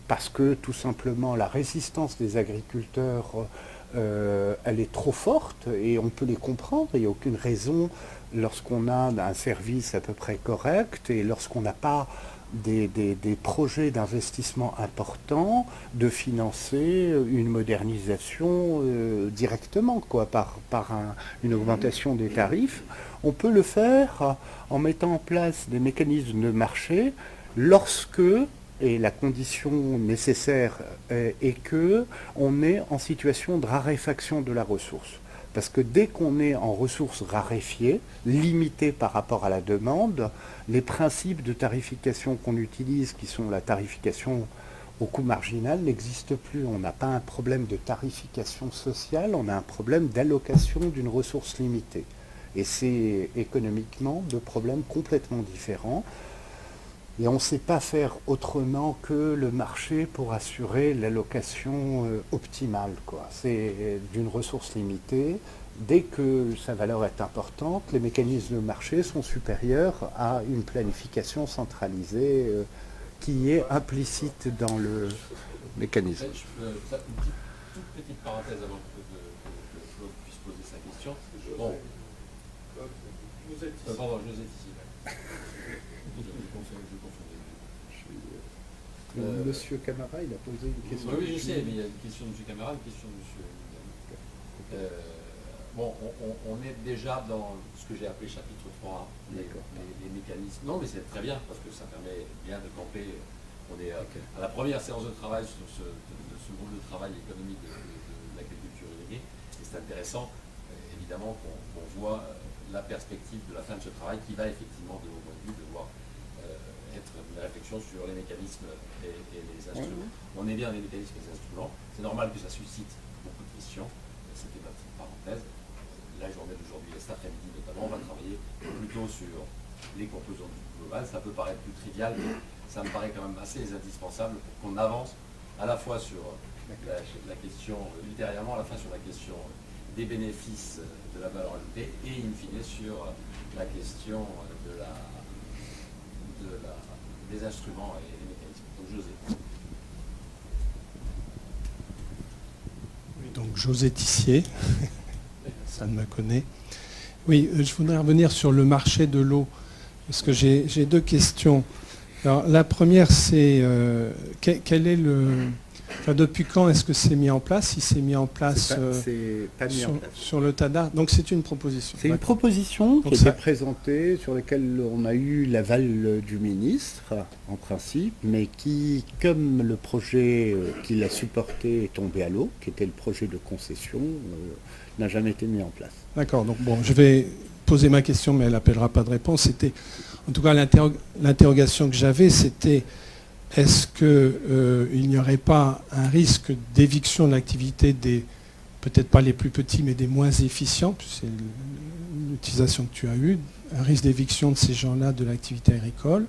parce que tout simplement la résistance des agriculteurs elle est trop forte et on peut les comprendre, il n'y a aucune raison lorsqu'on a un service à peu près correct et lorsqu'on n'a pas des projets d'investissement importants de financer une modernisation directement quoi, par une augmentation des tarifs. On peut le faire en mettant en place des mécanismes de marché lorsque, et la condition nécessaire est que on est en situation de raréfaction de la ressource. Parce que dès qu'on est en ressources raréfiées, limitées par rapport à la demande, les principes de tarification qu'on utilise, qui sont la tarification au coût marginal, n'existent plus. On n'a pas un problème de tarification sociale, on a un problème d'allocation d'une ressource limitée. Et c'est économiquement deux problèmes complètement différents. Et on ne sait pas faire autrement que le marché pour assurer l'allocation optimale, quoi. C'est d'une ressource limitée. Dès que sa valeur est importante, les mécanismes de marché sont supérieurs à une planification centralisée qui est implicite dans le mécanisme. Une toute petite parenthèse avant que Claude puisse poser sa question. Bon. Pardon, je vous ai ici. Monsieur Camara, il a posé une question. Oui, je sais, mais il y a une question de M. Camara, une question de M. Bon, on est déjà dans ce que j'ai appelé chapitre 3, les mécanismes. Non, mais c'est très bien, parce que ça permet bien de camper. On est à la première séance de travail sur ce groupe de travail économique de l'agriculture irriguée. Et c'est intéressant, évidemment, qu'on voit la perspective de la fin de ce travail qui va effectivement, de mon point de vue, devoir être une réflexion sur les mécanismes et les instruments. On est bien les mécanismes et les instruments. C'est normal que ça suscite beaucoup de questions. C'était ma petite parenthèse. La journée d'aujourd'hui et cet après-midi notamment, on va travailler plutôt sur les composants du global. Ça peut paraître plus trivial, mais ça me paraît quand même assez indispensable pour qu'on avance à la fois sur la question, ultérieurement à la fin sur la question des bénéfices de la valeur ajoutée et in fine sur la question des instruments et des mécanismes. Donc José. Oui, donc José Tissier, ça me connaît. Oui, je voudrais revenir sur le marché de l'eau, parce que j'ai deux questions. Alors, la première, c'est quel est depuis quand est-ce que c'est mis en place? Il s'est mis en place, sur le TADA. Donc c'est une proposition. C'est une proposition qui a été présentée, sur laquelle on a eu l'aval du ministre, en principe, mais qui, comme le projet qu'il a supporté est tombé à l'eau, qui était le projet de concession, n'a jamais été mis en place. D'accord, donc bon, je vais poser ma question, mais elle n'appellera pas de réponse. C'était, en tout cas, l'interrogation que j'avais, c'était est-ce qu'il n'y aurait pas un risque d'éviction de l'activité des, peut-être pas les plus petits, mais des moins efficients, c'est l'utilisation que tu as eue, un risque d'éviction de ces gens-là de l'activité agricole,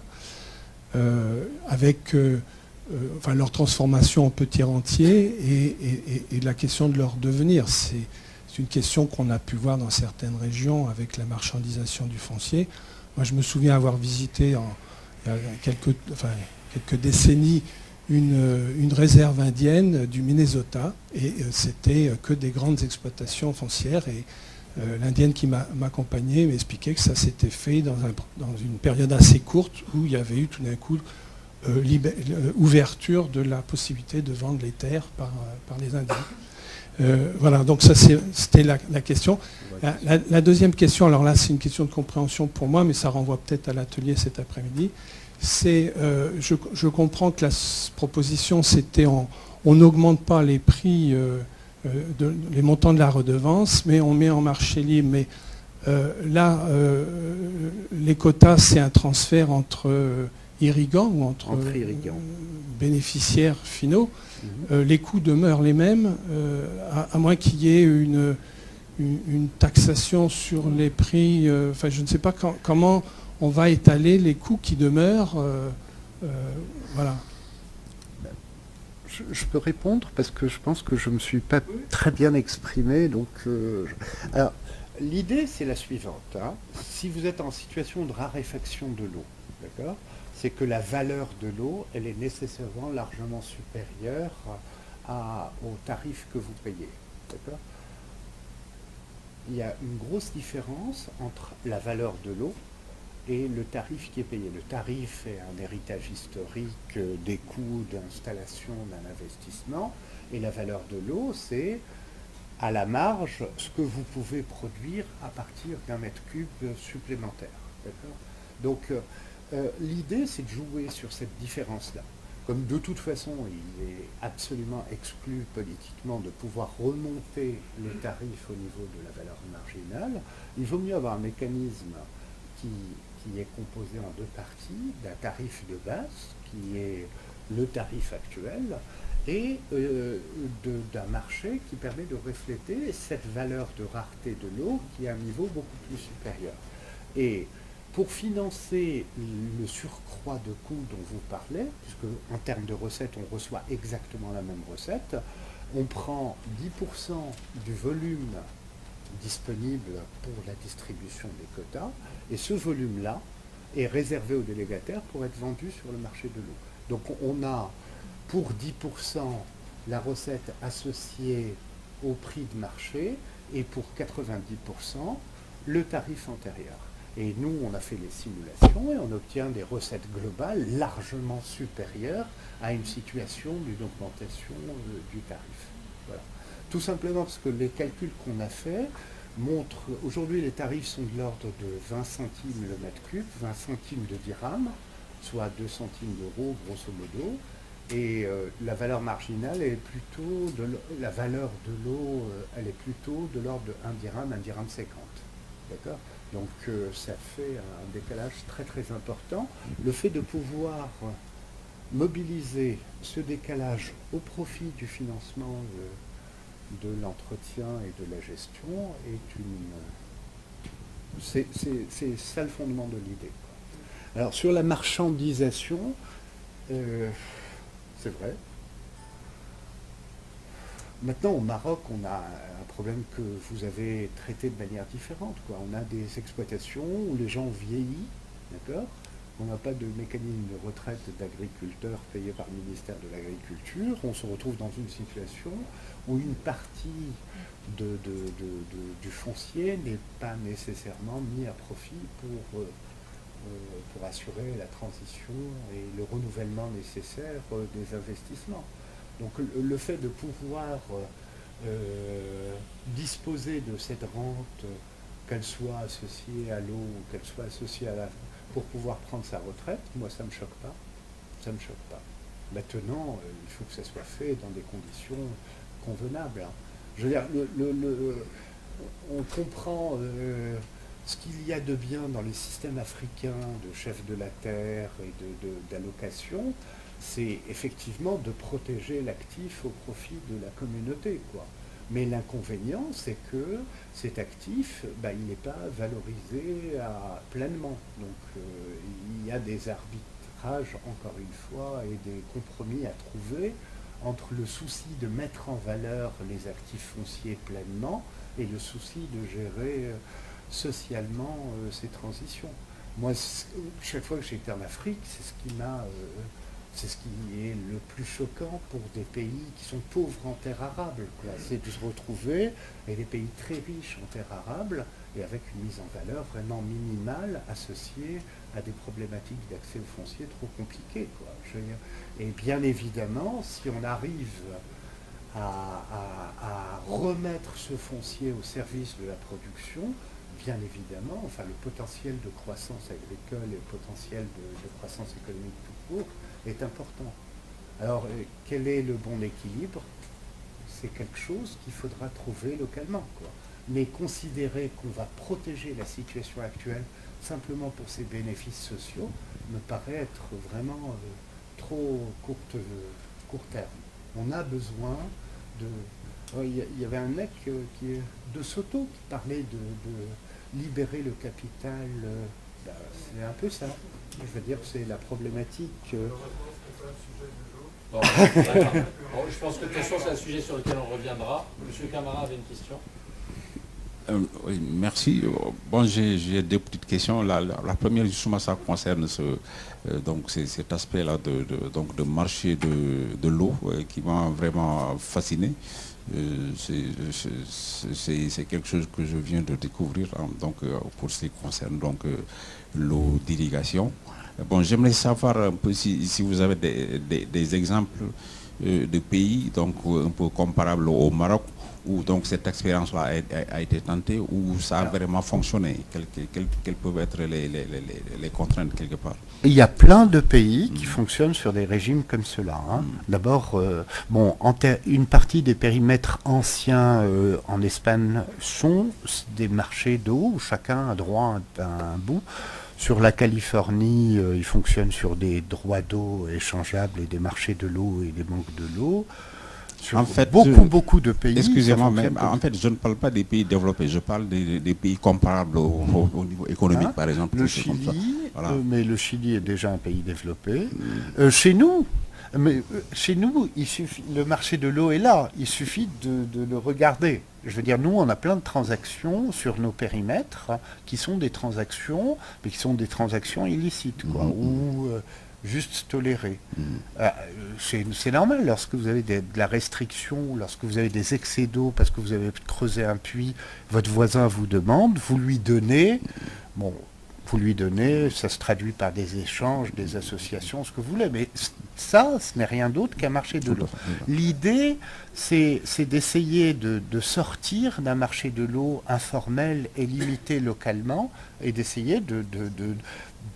avec leur transformation en petits rentiers et la question de leur devenir. C'est une question qu'on a pu voir dans certaines régions avec la marchandisation du foncier. Moi, je me souviens avoir visité il y a quelques décennies une réserve indienne du Minnesota et c'était que des grandes exploitations foncières et l'indienne qui m'accompagnait m'expliquait que ça s'était fait dans une période assez courte où il y avait eu tout d'un coup ouverture de la possibilité de vendre les terres par les Indiens. Voilà, donc ça c'était la question. La deuxième question, alors là c'est une question de compréhension pour moi, mais ça renvoie peut-être à l'atelier cet après-midi. C'est, je comprends que la proposition c'était on n'augmente pas les prix, les montants de la redevance, mais on met en marché libre. Mais là, les quotas c'est un transfert entre irrigants ou entre irrigants. bénéficiaires finaux, les coûts demeurent les mêmes, à moins qu'il y ait une taxation sur les prix. Enfin, je ne sais pas comment on va étaler les coûts qui demeurent. Voilà. Je peux répondre parce que je pense que je ne me suis pas très bien exprimé. Donc, alors, l'idée, c'est la suivante. Hein. Si vous êtes en situation de raréfaction de l'eau, d'accord, c'est que la valeur de l'eau, elle est nécessairement largement supérieure au tarif que vous payez. D'accord. Il y a une grosse différence entre la valeur de l'eau et le tarif qui est payé. Le tarif est un héritage historique des coûts d'installation d'un investissement, et la valeur de l'eau, c'est à la marge ce que vous pouvez produire à partir d'un mètre cube supplémentaire. D'accord. Donc l'idée, c'est de jouer sur cette différence-là. Comme de toute façon, il est absolument exclu politiquement de pouvoir remonter les tarifs au niveau de la valeur marginale, il vaut mieux avoir un mécanisme qui est composé en deux parties, d'un tarif de base, qui est le tarif actuel, et d'un marché qui permet de refléter cette valeur de rareté de l'eau qui est à un niveau beaucoup plus supérieur. Et pour financer le surcroît de coûts dont vous parlez, puisque en termes de recettes, on reçoit exactement la même recette, on prend 10% du volume disponible pour la distribution des quotas, et ce volume-là est réservé aux délégataires pour être vendu sur le marché de l'eau. Donc on a pour 10% la recette associée au prix de marché, et pour 90% le tarif antérieur. Et nous, on a fait les simulations et on obtient des recettes globales largement supérieures à une situation d'une augmentation du tarif. Voilà. Tout simplement parce que les calculs qu'on a faits montrent, aujourd'hui les tarifs sont de l'ordre de 20 centimes le mètre cube, 20 centimes de dirham, soit 2 centimes d'euros grosso modo, et la valeur marginale est plutôt, la valeur de l'eau, elle est plutôt de l'ordre de 1 dirham 50. D'accord ? Donc ça fait un décalage très très important. Le fait de pouvoir mobiliser ce décalage au profit du financement de l'entretien et de la gestion c'est ça le fondement de l'idée. Alors sur la marchandisation, c'est vrai. Maintenant, au Maroc, on a un problème que vous avez traité de manière différente, quoi. On a des exploitations où les gens vieillissent, d'accord ? On n'a pas de mécanisme de retraite d'agriculteurs payé par le ministère de l'Agriculture. On se retrouve dans une situation où une partie du foncier n'est pas nécessairement mis à profit pour assurer la transition et le renouvellement nécessaire des investissements. Donc le fait de pouvoir disposer de cette rente, qu'elle soit associée à l'eau ou qu'elle soit associée à pour pouvoir prendre sa retraite, moi ça ne me choque pas. Ça me choque pas. Maintenant, il faut que ça soit fait dans des conditions convenables. Je veux dire, on comprend ce qu'il y a de bien dans les systèmes africains de chefs de la terre et d'allocation, c'est effectivement de protéger l'actif au profit de la communauté, quoi. Mais l'inconvénient, c'est que cet actif, il n'est pas valorisé pleinement. Donc il y a des arbitrages, encore une fois, et des compromis à trouver entre le souci de mettre en valeur les actifs fonciers pleinement et le souci de gérer socialement ces transitions. Moi, chaque fois que j'ai été en Afrique, c'est ce qui est le plus choquant pour des pays qui sont pauvres en terres arables, quoi. C'est de se retrouver avec des pays très riches en terres arables et avec une mise en valeur vraiment minimale associée à des problématiques d'accès au foncier trop compliquées, quoi. Et bien évidemment, si on arrive à remettre ce foncier au service de la production, bien évidemment, enfin le potentiel de croissance agricole et le potentiel de croissance économique tout court est important. Alors, quel est le bon équilibre? C'est quelque chose qu'il faudra trouver localement, quoi. Mais considérer qu'on va protéger la situation actuelle simplement pour ses bénéfices sociaux, me paraît être vraiment trop court terme. On a besoin de... Il y avait un mec de Soto qui parlait de libérer le capital. C'est un peu ça. Je veux dire, c'est la problématique... Bon, je pense que de toute façon, c'est un sujet sur lequel on reviendra. Monsieur Camara avait une question. Oui, merci. Bon, j'ai deux petites questions. La première, justement, ça concerne cet aspect-là de marché de l'eau qui m'a vraiment fasciné. C'est quelque chose que je viens de découvrir pour ce qui concerne l'eau d'irrigation. Bon, j'aimerais savoir un peu si vous avez des exemples de pays un peu comparables au Maroc où donc cette expérience-là a été tentée, où ça a vraiment fonctionné. Quelles peuvent être les contraintes quelque part? Il y a plein de pays qui fonctionnent sur des régimes comme cela. Hein. D'abord, une partie des périmètres anciens en Espagne sont des marchés d'eau où chacun a droit à un bout. Sur la Californie, ils fonctionnent sur des droits d'eau échangeables et des marchés de l'eau et des banques de l'eau. En fait, beaucoup de pays. Excusez-moi, mais en fait, je ne parle pas des pays développés, je parle des pays comparables au niveau économique, par exemple. Le Chili, voilà. Mais le Chili est déjà un pays développé. Chez nous, il suffit, le marché de l'eau est là, il suffit de le regarder. Je veux dire, nous, on a plein de transactions sur nos périmètres qui sont des transactions, mais qui sont des transactions illicites, quoi, ou juste tolérées. C'est normal, lorsque vous avez de la restriction, lorsque vous avez des excès d'eau parce que vous avez creusé un puits, votre voisin vous demande, vous lui donnez, ça se traduit par des échanges, des associations, ce que vous voulez, mais ça, ce n'est rien d'autre qu'un marché de l'eau. L'idée, c'est d'essayer de sortir d'un marché de l'eau informel et limité localement, et d'essayer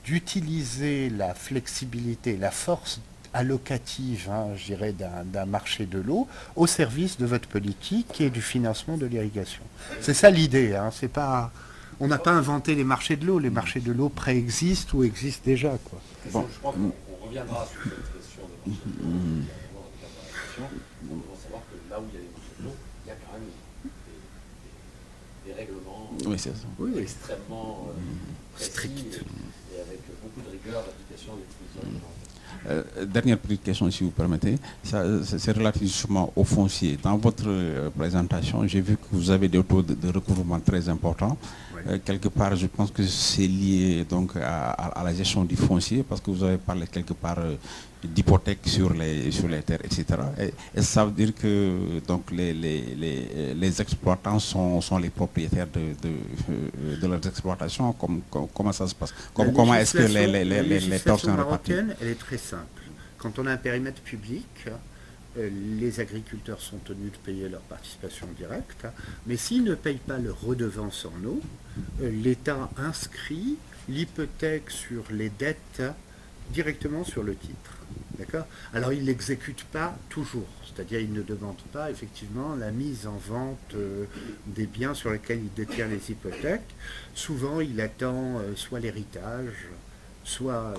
d'utiliser la flexibilité, la force allocative, je dirais, d'un marché de l'eau au service de votre politique et du financement de l'irrigation. C'est ça l'idée, c'est pas... On n'a pas inventé les marchés de l'eau. Les marchés de l'eau préexistent ou existent déjà, quoi. Bon. Je crois qu'on reviendra sur cette question de marché de l'eau. On doit savoir que là où il y a les marchés de l'eau, il y a quand même des règlements extrêmement stricts et avec beaucoup de rigueur d'application des dispositions. Dernière petite question, si vous permettez. C'est relativement au foncier. Dans votre présentation, j'ai vu que vous avez des taux de recouvrement très importants. Quelque part, je pense que c'est lié donc à la gestion du foncier, parce que vous avez parlé quelque part d'hypothèques sur les terres, etc. Et ça veut dire que donc les exploitants sont les propriétaires de leurs exploitations. Comment ça se passe? Comment est-ce que les terres sont réparties? Elle est très simple. Quand on a un périmètre public, les agriculteurs sont tenus de payer leur participation directe, mais s'ils ne payent pas leur redevance en eau, l'État inscrit l'hypothèque sur les dettes directement sur le titre. D'accord ? Alors il ne l'exécute pas toujours, c'est-à-dire il ne demande pas effectivement la mise en vente des biens sur lesquels il détient les hypothèques. Souvent il attend soit l'héritage, soit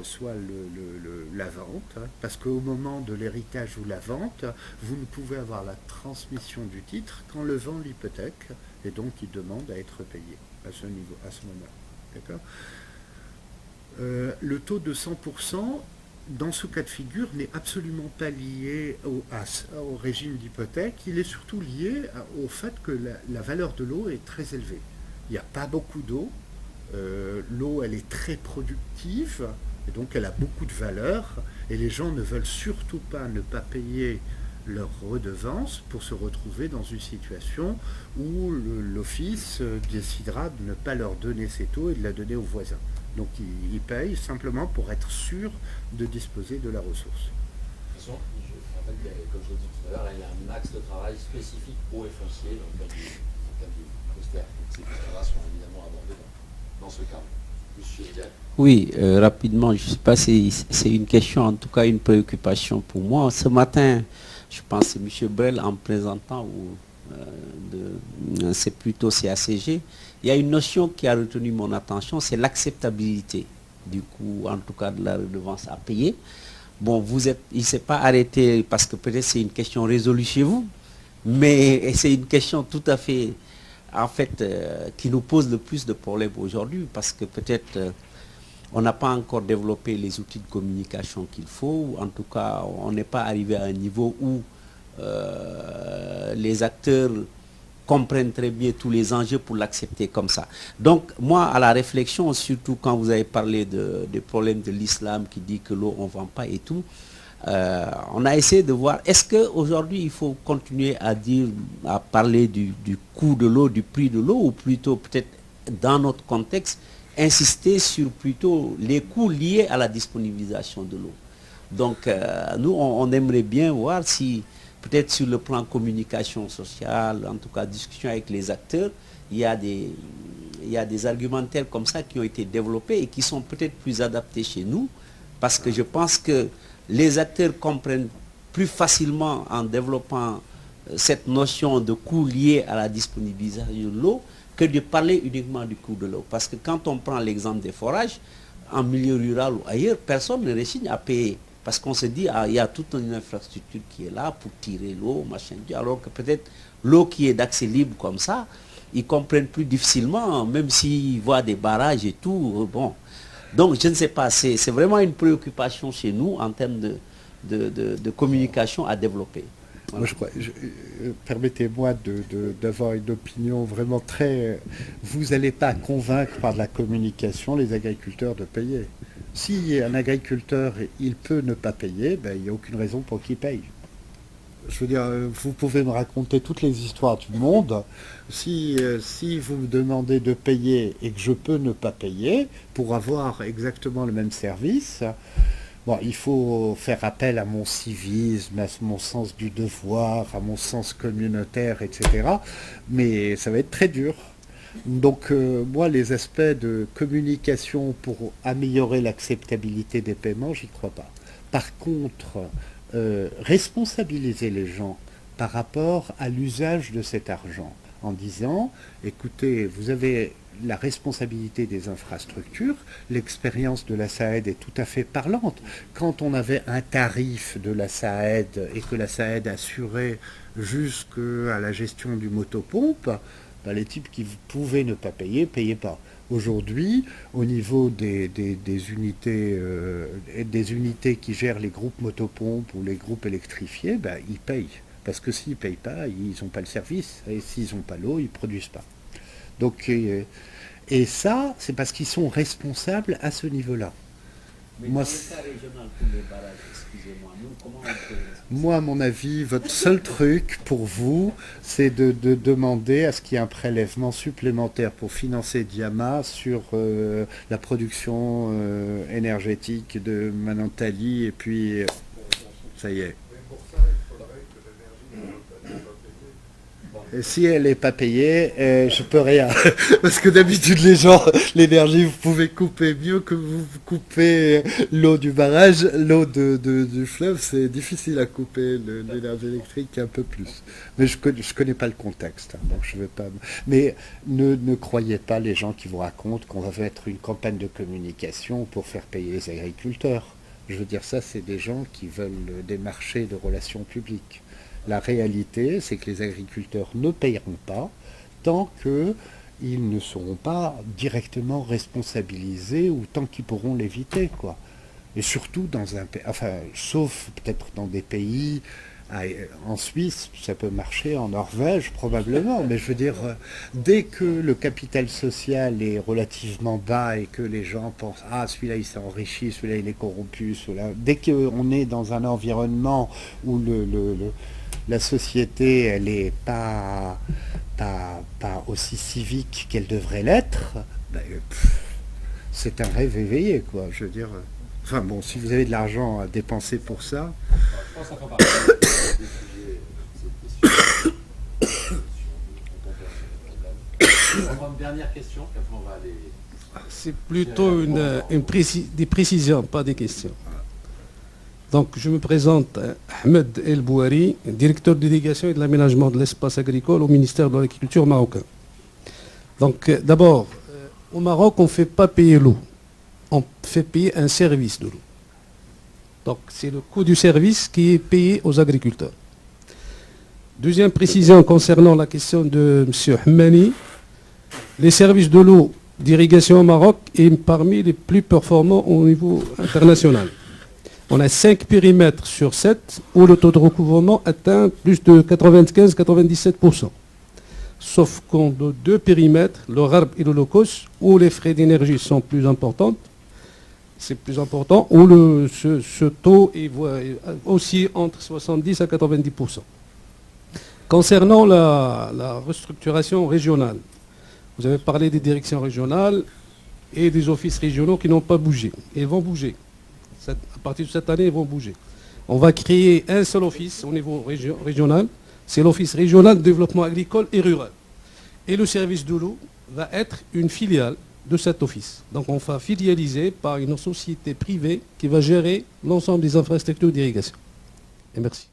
la vente, parce qu'au moment de l'héritage ou la vente, vous ne pouvez avoir la transmission du titre qu'en levant l'hypothèque, et donc il demande à être payé à ce niveau, à ce moment. D'accord ? Le taux de 100%, dans ce cas de figure, n'est absolument pas lié au régime d'hypothèque, il est surtout lié au fait que la valeur de l'eau est très élevée. Il n'y a pas beaucoup d'eau. L'eau, elle est très productive, et donc elle a beaucoup de valeur, et les gens ne veulent surtout pas ne pas payer leur redevance pour se retrouver dans une situation où l'office décidera de ne pas leur donner cette eau et de la donner aux voisins. Donc ils payent simplement pour être sûrs de disposer de la ressource. De toute façon, je rappelle que, comme je l'ai dit tout à l'heure, il y a un axe de travail spécifique eau et foncier dans le cadre du COSTER. Ces questions-là sont évidemment abordées dans ce cadre. Monsieur Dial. Oui, rapidement, je ne sais pas si c'est une question, en tout cas une préoccupation pour moi. Ce matin, je pense que M. Brel, en présentant, c'est plutôt CACG, il y a une notion qui a retenu mon attention, c'est l'acceptabilité. du coup, en tout cas de la redevance à payer. Bon, il ne s'est pas arrêté parce que peut-être c'est une question résolue chez vous, mais c'est une question tout à fait, en fait, qui nous pose le plus de problèmes aujourd'hui, parce que peut-être on n'a pas encore développé les outils de communication qu'il faut, ou en tout cas, on n'est pas arrivé à un niveau où les acteurs comprennent très bien tous les enjeux pour l'accepter comme ça. Donc, moi, à la réflexion, surtout quand vous avez parlé des problèmes de l'islam qui dit que l'eau, on ne vend pas et tout, on a essayé de voir, est-ce qu'aujourd'hui, il faut continuer à parler du coût de l'eau, du prix de l'eau, ou plutôt, peut-être, dans notre contexte, insister sur plutôt les coûts liés à la disponibilisation de l'eau. Donc, nous, on aimerait bien voir si, peut-être sur le plan communication sociale, en tout cas discussion avec les acteurs, il y a des argumentaires comme ça qui ont été développés et qui sont peut-être plus adaptés chez nous, parce que je pense que les acteurs comprennent plus facilement en développant cette notion de coût lié à la disponibilisation de l'eau que de parler uniquement du coût de l'eau. Parce que quand on prend l'exemple des forages, en milieu rural ou ailleurs, personne ne résigne à payer. Parce qu'on se dit, il y a toute une infrastructure qui est là pour tirer l'eau, machin, alors que peut-être l'eau qui est d'accès libre comme ça, ils comprennent plus difficilement, même s'ils voient des barrages et tout. Bon. Donc, je ne sais pas, c'est vraiment une préoccupation chez nous en termes de communication à développer. Voilà. Moi, permettez-moi d'avoir une opinion vraiment très... Vous n'allez pas convaincre par de la communication les agriculteurs de payer. Si un agriculteur, il peut ne pas payer, ben, il n'y a aucune raison pour qu'il paye. Je veux dire, vous pouvez me raconter toutes les histoires du monde. Si vous me demandez de payer et que je peux ne pas payer pour avoir exactement le même service, bon, il faut faire appel à mon civisme, à mon sens du devoir, à mon sens communautaire, etc. Mais ça va être très dur. Donc moi, les aspects de communication pour améliorer l'acceptabilité des paiements, j'y crois pas. Par contre, responsabiliser les gens par rapport à l'usage de cet argent en disant, écoutez, vous avez la responsabilité des infrastructures, l'expérience de la SAED est tout à fait parlante. Quand on avait un tarif de la SAED et que la SAED assurait jusqu'à la gestion du motopompe, les types qui pouvaient ne pas payer, ne payaient pas. Aujourd'hui, au niveau des unités qui gèrent les groupes motopompes ou les groupes électrifiés, ils payent. Parce que s'ils ne payent pas, ils n'ont pas le service. Et s'ils n'ont pas l'eau, ils ne produisent pas. Donc, et ça, c'est parce qu'ils sont responsables à ce niveau-là. Mais moi, dans le cas régional pour les barrages, excusez-moi, nous, comment on peut... Moi, à mon avis, votre seul truc pour vous, c'est de demander à ce qu'il y ait un prélèvement supplémentaire pour financer Diama sur la production énergétique de Manantali, et puis ça y est. Et si elle n'est pas payée, je peux rien. Parce que d'habitude, les gens, l'énergie, vous pouvez couper mieux que vous coupez l'eau du barrage. L'eau du fleuve, c'est difficile à couper, l'énergie électrique un peu plus. Mais je connais pas le contexte, hein, donc je vais pas... Mais ne croyez pas les gens qui vous racontent qu'on va mettre une campagne de communication pour faire payer les agriculteurs. Je veux dire, ça, c'est des gens qui veulent des marchés de relations publiques. La réalité, c'est que les agriculteurs ne payeront pas tant qu'ils ne seront pas directement responsabilisés ou tant qu'ils pourront l'éviter, quoi. Et surtout dans un pays, enfin, sauf peut-être dans des pays, en Suisse, ça peut marcher, en Norvège probablement, mais je veux dire, dès que le capital social est relativement bas et que les gens pensent « Ah, celui-là il s'est enrichi, celui-là il est corrompu, celui-là... » Dès qu'on est dans un environnement où la société, elle n'est pas aussi civique qu'elle devrait l'être, c'est un rêve éveillé, quoi, je veux dire. Enfin bon, si vous avez de l'argent à dépenser pour ça... Je pense que ça fait partie des sujets. On va prendre une dernière question, puis après on va aller... C'est plutôt des précisions, pas des questions. Donc, je me présente, Ahmed El Bouari, directeur de délégation et de l'aménagement de l'espace agricole au ministère de l'Agriculture marocain. Donc, d'abord, au Maroc, on ne fait pas payer l'eau. on fait payer un service de l'eau. Donc c'est le coût du service qui est payé aux agriculteurs. Deuxième précision concernant la question de M. Hammani, les services de l'eau d'irrigation au Maroc est parmi les plus performants au niveau international. On a 5 périmètres sur 7 où le taux de recouvrement atteint plus de 95-97%. Sauf qu'en 2 périmètres, le Gharb et le Locos, où les frais d'énergie sont plus importants, c'est plus important, où ce taux est aussi entre 70 à 90%. Concernant la restructuration régionale, vous avez parlé des directions régionales et des offices régionaux qui n'ont pas bougé. Ils vont bouger. À partir de cette année, ils vont bouger. On va créer un seul office au niveau régional, c'est l'Office régional de développement agricole et rural. Et le service de l'eau va être une filiale de cet office. Donc on va filialiser par une société privée qui va gérer l'ensemble des infrastructures d'irrigation. Et merci.